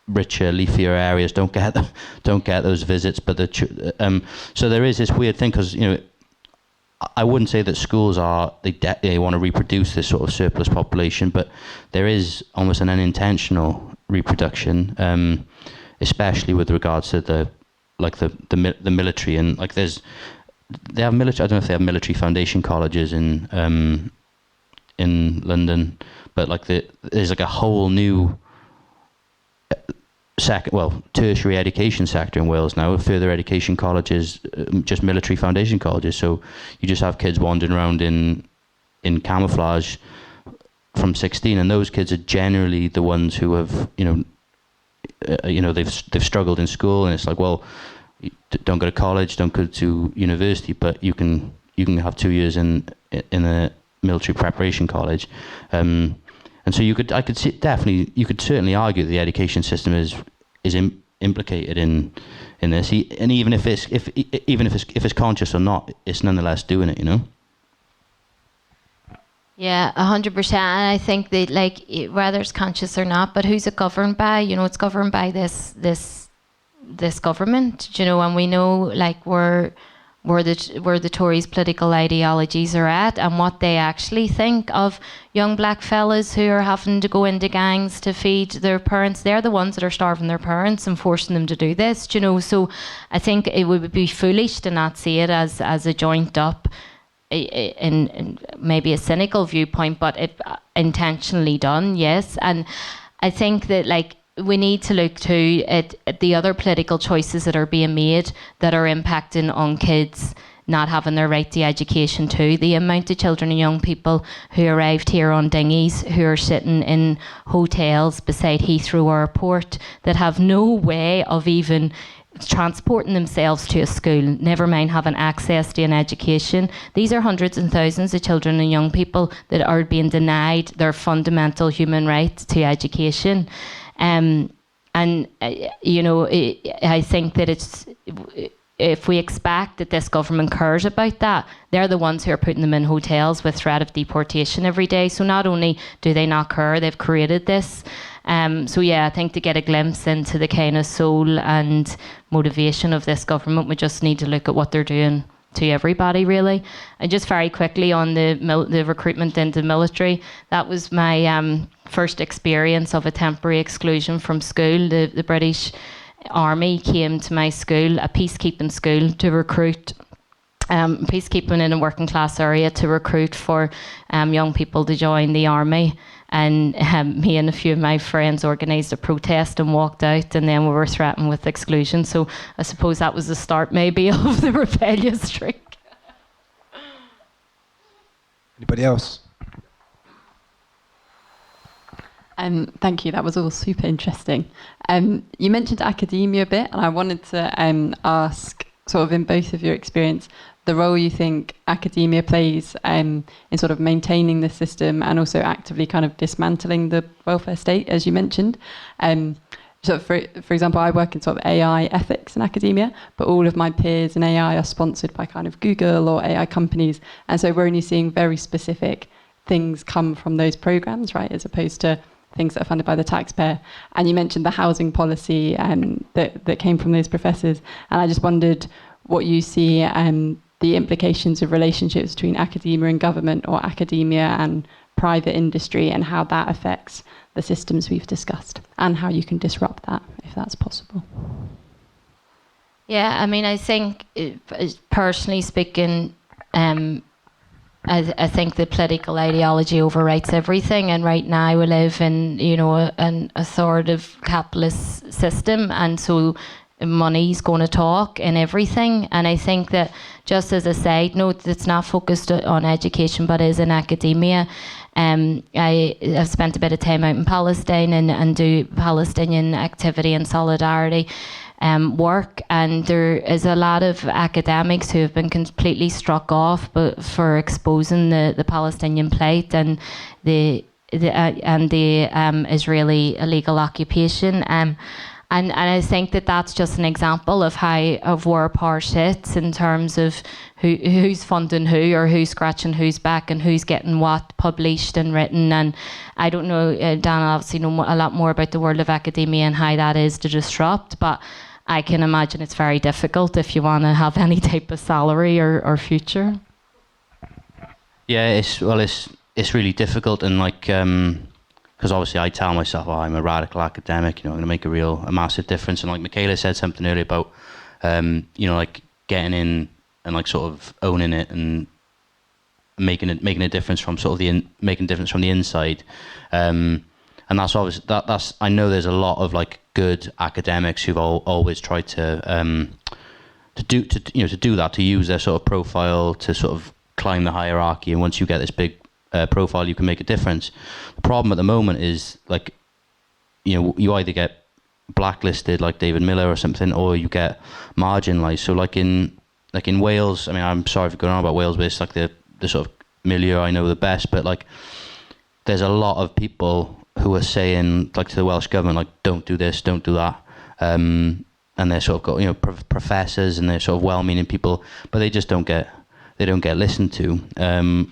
richer, leafier areas don't get those visits. But so there is this weird thing, because I wouldn't say that schools they want to reproduce this sort of surplus population, but there is almost an unintentional reproduction, especially with regards to the military. And like they have military. I don't know if they have military foundation colleges in London, but like there's like a whole new tertiary education sector in Wales now, further education colleges, just military foundation colleges. So you just have kids wandering around in camouflage from 16, and those kids are generally the ones who have, they've struggled in school, and it's like, well, don't go to college, don't go to university, but you can have 2 years in a military preparation college. And so you could certainly argue that the education system is implicated in this, and even if it's conscious or not, it's nonetheless doing it, Yeah, 100%. And I think that, like, whether it's conscious or not, but who's it governed by? It's governed by this government, and we know, like, where the Tories' political ideologies are at, and what they actually think of young black fellas who are having to go into gangs to feed their parents. They're the ones that are starving their parents and forcing them to do this, So I think it would be foolish to not see it as a joint up, in maybe a cynical viewpoint, but it intentionally done, yes. And I think that, like, we need to look too at the other political choices that are being made that are impacting on kids not having their right to education too. The amount of children and young people who arrived here on dinghies, who are sitting in hotels beside Heathrow Airport, that have no way of even transporting themselves to a school, never mind having access to an education. These are hundreds and thousands of children and young people that are being denied their fundamental human right to education. I think that if we expect that this government cares about that, they're the ones who are putting them in hotels with threat of deportation every day. So not only do they not care, they've created this. I think to get a glimpse into the kind of soul and motivation of this government, we just need to look at what they're doing to everybody, really. And just very quickly on the recruitment into the military, that was my first experience of a temporary exclusion from school. The British Army came to my school, a peacekeeping school, to recruit peacekeeping in a working class area to recruit for young people to join the army. And me and a few of my friends organised a protest and walked out, and then we were threatened with exclusion. So I suppose that was the start maybe of the rebellious streak. Anybody else? Thank you, that was all super interesting. You mentioned academia a bit, and I wanted to ask, sort of in both of your experience, the role you think academia plays in sort of maintaining the system and also actively kind of dismantling the welfare state, as you mentioned. So for example, I work in sort of AI ethics in academia, but all of my peers in AI are sponsored by kind of Google or AI companies. And so we're only seeing very specific things come from those programs, right, as opposed to things that are funded by the taxpayer. And you mentioned the housing policy that came from those professors. And I just wondered what you see the implications of relationships between academia and government, or academia and private industry, and how that affects the systems we've discussed, and how you can disrupt that, if that's possible. Yeah, I mean, I think, personally speaking, I think the political ideology overwrites everything, and right now we live in, an authoritative capitalist system, and so money's going to talk in everything. And I think that, just as a side note, it's not focused on education but is in academia. I've spent a bit of time out in Palestine and do Palestinian activity and solidarity work, and there is a lot of academics who have been completely struck off but for exposing the Palestinian plight and the Israeli illegal occupation. And I think that that's just an example of where power sits in terms of who's funding who, or who's scratching who's back, and who's getting what published and written. And I don't know, Dan obviously know a lot more about the world of academia and how that is to disrupt, but I can imagine it's very difficult if you want to have any type of salary or future. Yeah, it's really difficult, and because obviously I tell myself, I'm a radical academic, I'm going to make a massive difference. And like Michaela said something earlier about, getting in and sort of owning it and making a difference from making a difference from the inside. And that's obviously that's I know there's a lot of good academics who've always tried to do that, to use their sort of profile to sort of climb the hierarchy. And once you get this big profile, you can make a difference. The problem at the moment is you either get blacklisted like David Miller or something, or you get marginalised. So in Wales, I mean, I'm sorry for going on about Wales, but it's the sort of milieu I know the best. But there's a lot of people who are saying to the Welsh government, don't do this, don't do that, and they're sort of got professors, and they're sort of well-meaning people, but they just don't get listened to.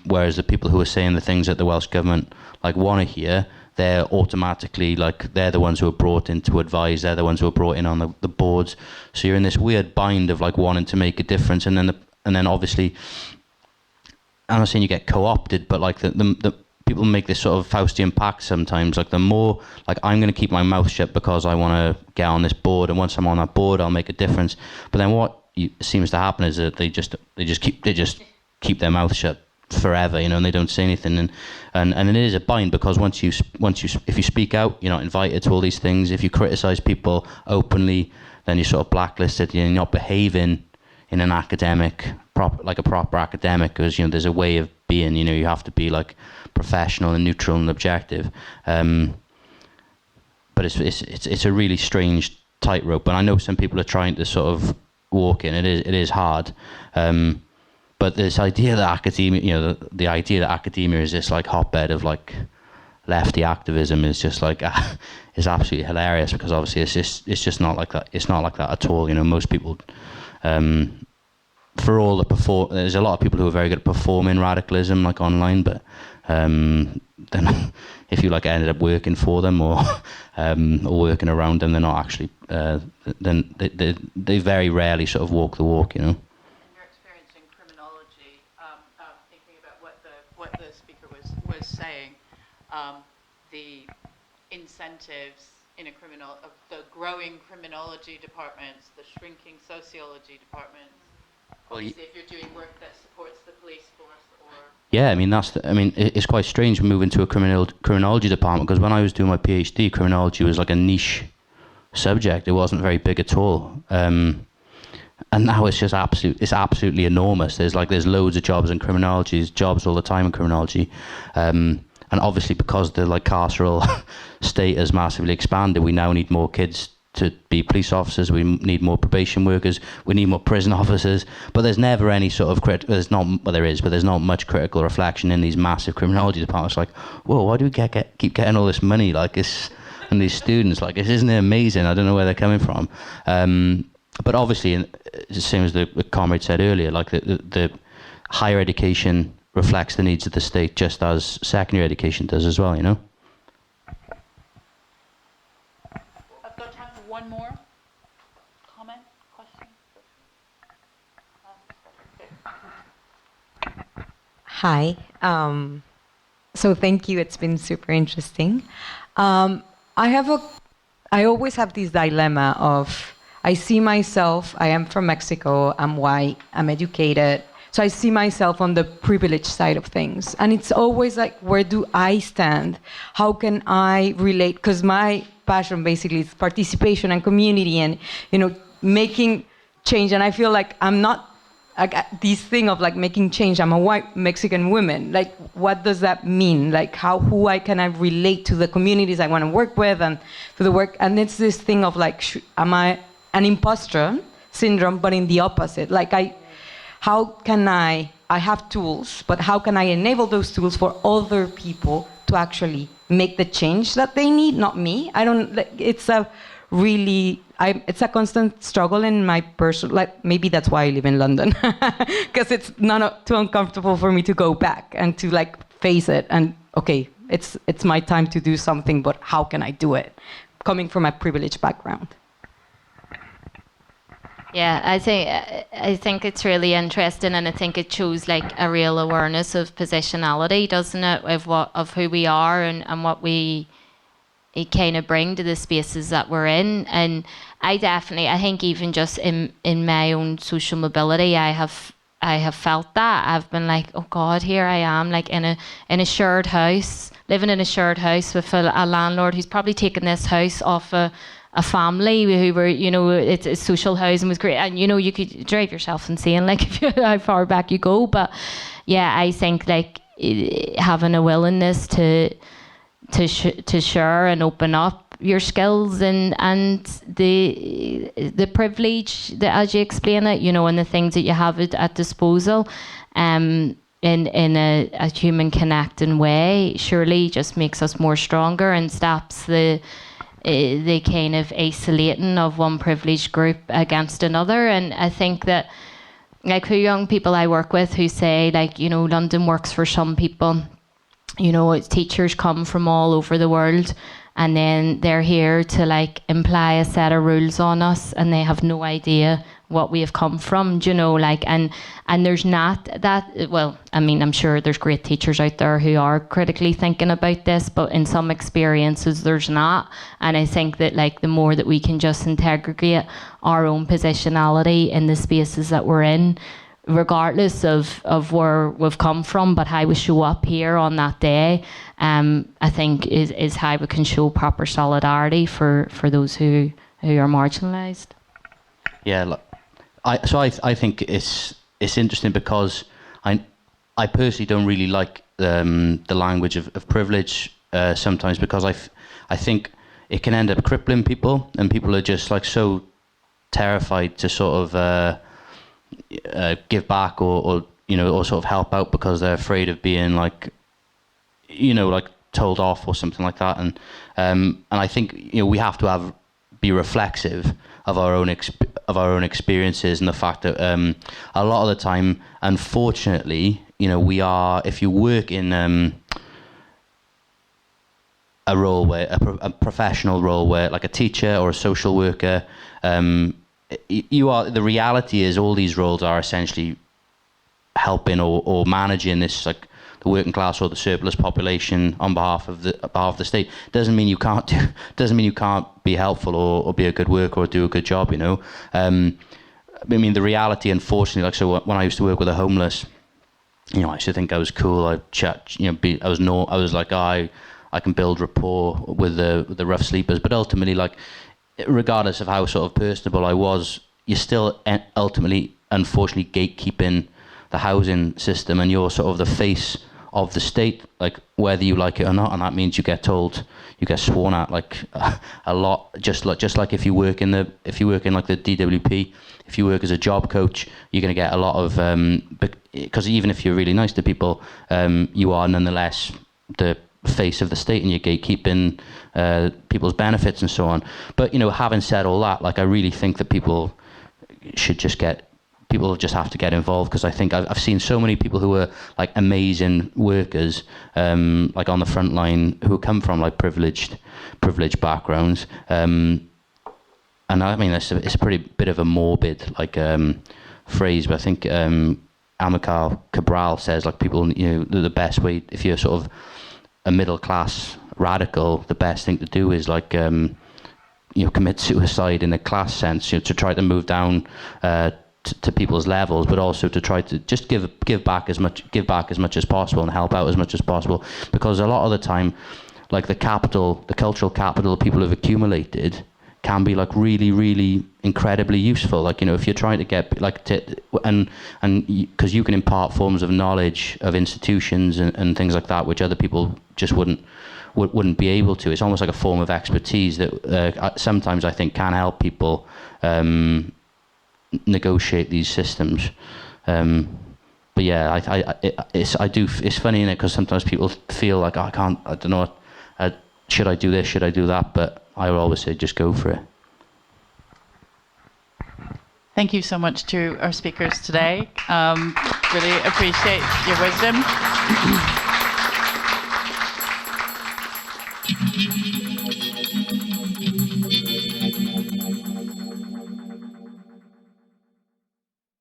Whereas the people who are saying the things that the Welsh government want to hear, they're automatically they're the ones who are brought in to advise. They're the ones who are brought in on the boards. So you're in this weird bind of wanting to make a difference, and then obviously, I'm not saying you get co-opted, but the people make this sort of Faustian pact sometimes. The more I'm going to keep my mouth shut because I want to get on this board, and once I'm on that board, I'll make a difference. But then what seems to happen is that they just keep their mouth shut forever, and they don't say anything, and it is a bind, because once you if you speak out, you're not invited to all these things. If you criticize people openly, then you're sort of blacklisted. You're not behaving in an academic a proper academic, because there's a way of being. You have to be professional and neutral and objective. But it's a really strange tightrope, and I know some people are trying to sort of walk in. It is hard. But this idea that academia, the idea that academia is this hotbed of lefty activism is just is absolutely hilarious, because obviously it's just not like that. It's not like that at all. Most people, for all the there's a lot of people who are very good at performing radicalism online, but then if you ended up working for them or working around them, they're not actually. Then they very rarely sort of walk the walk. The speaker was saying, the incentives in the growing criminology departments, the shrinking sociology departments, Obviously, if you're doing work that supports the police force or... Yeah, I mean, it's quite strange moving to a criminology department, because when I was doing my PhD, criminology was like a niche subject. It wasn't very big at all. And now it's just it's absolutely enormous. There's loads of jobs in criminology, there's jobs all the time in criminology. And obviously because the carceral state has massively expanded, we now need more kids to be police officers, we need more probation workers, we need more prison officers, but there's never any sort of there's not much critical reflection in these massive criminology departments. Like, whoa, why do we keep getting all this money and these students, isn't it amazing? I don't know where they're coming from. But obviously, the same as the comrade said earlier, the higher education reflects the needs of the state just as secondary education does as well, I've got time for one more comment, question. Hi. So thank you. It's been super interesting. I always have this dilemma of, I see myself, I am from Mexico, I'm white, I'm educated, so I see myself on the privileged side of things. And it's always like, where do I stand? How can I relate? Because my passion basically is participation and community and, making change. And I feel like I'm not, this thing of making change. I'm a white Mexican woman. What does that mean? Who can I relate to the communities I want to work with and to the work? And it's this thing of am I an imposter syndrome, but in the opposite? How can I have tools, but how can I enable those tools for other people to actually make the change that they need, not me? It's a constant struggle in my personal, maybe that's why I live in London, because it's not too uncomfortable for me to go back and to face it and, okay, it's my time to do something, but how can I do it? Coming from a privileged background. Yeah, I think it's really interesting, and I think it shows a real awareness of positionality, doesn't it, of who we are and what we kind of bring to the spaces that we're in. And I think even just in my own social mobility, I have felt that. I've been oh God, here I am, in a shared house, living in a shared house with a landlord who's probably taken this house off a family who were, it's social housing was great, and you could drive yourself insane how far back you go. But yeah, I think having a willingness to share and open up your skills and the privilege that, as you explain it, and the things that you have at disposal, in a human connecting way, surely just makes us more stronger and stops the kind of isolating of one privileged group against another. And I think that who young people I work with who say London works for some people, teachers come from all over the world and then they're here to imply a set of rules on us and they have no idea what we have come from, and there's not that, well, I mean, I'm sure there's great teachers out there who are critically thinking about this, but in some experiences there's not. And I think that the more that we can just integrate our own positionality in the spaces that we're in, regardless of where we've come from, but how we show up here on that day, I think is how we can show proper solidarity for those who are marginalised. Yeah, I think it's interesting because I personally don't really like the language of privilege sometimes, because I think it can end up crippling people, and people are just so terrified to sort of give back or sort of help out because they're afraid of being told off or something like that. And I think we have to be reflexive of our own experiences, and the fact that a lot of the time, unfortunately, we are, if you work in a role where a professional role where a teacher or a social worker, the reality is all these roles are essentially helping or managing this the working class or the surplus population on behalf of the state. Doesn't mean you can't be helpful or be a good worker or do a good job, I mean, the reality, unfortunately, like, so when I used to work with the homeless, you know, I used to think I was cool. I chat, you know, I was like, I can build rapport with the rough sleepers. But ultimately, like, regardless of how sort of personable I was, you're still ultimately, unfortunately, gatekeeping the housing system, and you're sort of the face of the state, like, whether you like it or not. And that means you get told, you get sworn at, like, a lot. Just like if you work in like the DWP, if you work as a job coach, you're going to get a lot of because even if you're really nice to people, you are nonetheless the face of the state, and you're gatekeeping people's benefits and so on. But, you know, having said all that, like, I really think that people just have to get involved, because I think I've seen so many people who are like amazing workers, like on the front line, who come from like privileged backgrounds, and I mean it's a pretty bit of a morbid like phrase, but I think Amilcar Cabral says, like, people, you know, the best way, if you're sort of a middle class radical, the best thing to do is like you know, commit suicide in a class sense, you know, to try to move down to people's levels, but also to try to just give back as much as possible and help out as much as possible, because a lot of the time, like, the cultural capital people have accumulated can be like really, really incredibly useful. Like, you know, if you're trying to get like and because you can impart forms of knowledge of institutions and things like that, which other people just wouldn't be able to. It's almost like a form of expertise that sometimes I think can help people negotiate these systems. But yeah, it's funny, innit? Because sometimes people feel like, oh, I don't know, should I do this, should I do that? But I would always say just go for it. Thank you so much to our speakers today. Really appreciate your wisdom.